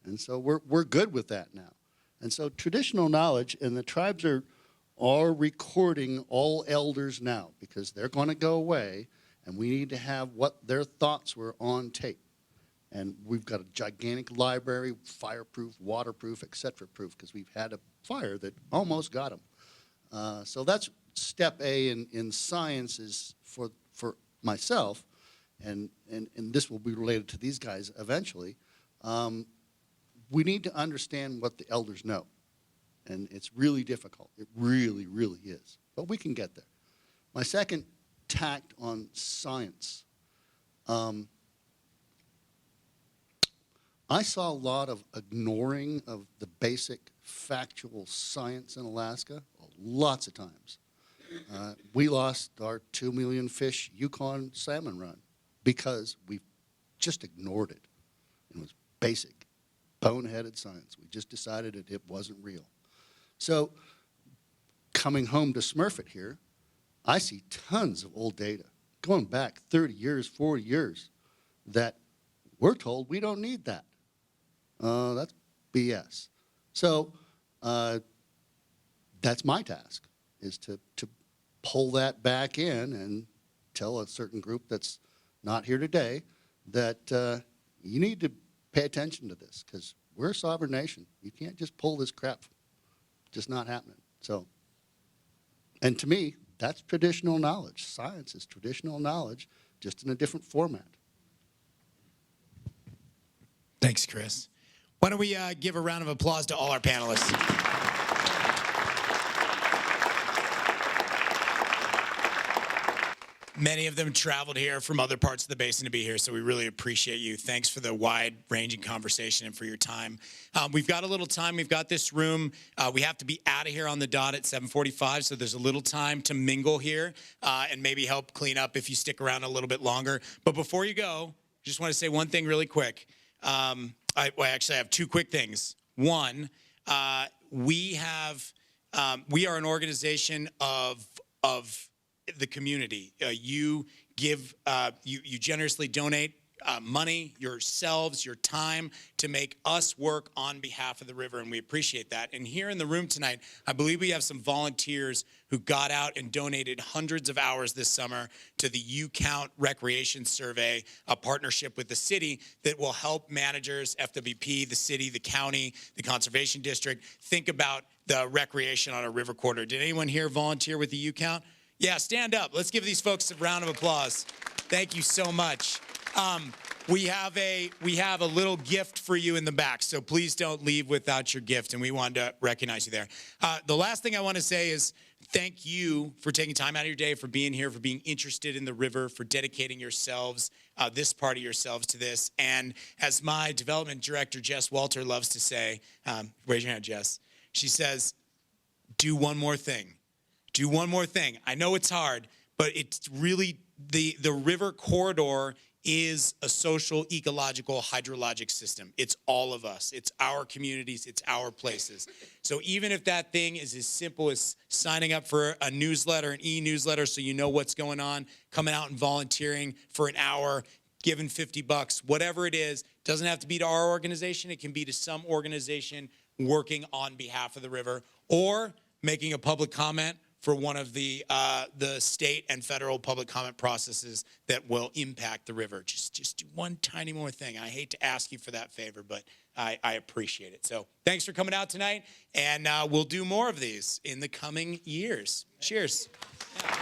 And so we're good with that now. And so traditional knowledge, and the tribes are recording all elders now because they're going to go away, and we need to have what their thoughts were on tape. And we've got a gigantic library, fireproof, waterproof, etc. proof, because we've had a fire that almost got them. So that's step A in science is for myself, and this will be related to these guys eventually, we need to understand what the elders know. And it's really difficult. It really, really is. But we can get there. My second tact on science. I saw a lot of ignoring of the basic factual science in Alaska lots of times. We lost our 2 million fish Yukon salmon run because we just ignored it. It was basic, boneheaded science. We just decided it wasn't real. So coming home to Smurfit here, I see tons of old data going back 30 years, 40 years that we're told we don't need that. That's BS. So that's my task, is to pull that back in and tell a certain group that's not here today that you need to pay attention to this, because we're a sovereign nation. You can't just pull this crap. Just not happening. So, and to me, that's traditional knowledge. Science is traditional knowledge, just in a different format. Thanks, Chris. Why don't we give a round of applause to all our panelists? Many of them traveled here from other parts of the basin to be here, so we really appreciate you. Thanks for the wide-ranging conversation and for your time. We've got a little time. We've got this room. We have to be out of here on the dot at 7:45, so there's a little time to mingle here and maybe help clean up if you stick around a little bit longer. But before you go, just want to say one thing really quick. I actually have two quick things. One, we are an organization of the community. You give, you generously donate money, yourselves, your time to make us work on behalf of the river, and we appreciate that. And here in the room tonight, I believe we have some volunteers who got out and donated hundreds of hours this summer to the You Count Recreation Survey, a partnership with the city that will help managers, FWP, the city, the county, the conservation district, think about the recreation on a river corridor. Did anyone here volunteer with the You Count? Yeah, stand up. Let's give these folks a round of applause. Thank you so much. We have a little gift for you in the back, so please don't leave without your gift, and we wanted to recognize you there. The last thing I want to say is thank you for taking time out of your day, for being here, for being interested in the river, for dedicating yourselves, this part of yourselves to this. And as my development director, Jess Walter, loves to say, raise your hand, Jess. She says, do one more thing. Do one more thing. I know it's hard, but it's really, the river corridor is a social, ecological, hydrologic system. It's all of us. It's our communities. It's our places. So even if that thing is as simple as signing up for a newsletter, an e-newsletter, so you know what's going on, coming out and volunteering for an hour, giving $50, whatever it is, doesn't have to be to our organization. It can be to some organization working on behalf of the river, or making a public comment for one of the state and federal public comment processes that will impact the river. Just do one tiny more thing. I hate to ask you for that favor, but I appreciate it. So thanks for coming out tonight, and we'll do more of these in the coming years. Cheers. Yeah.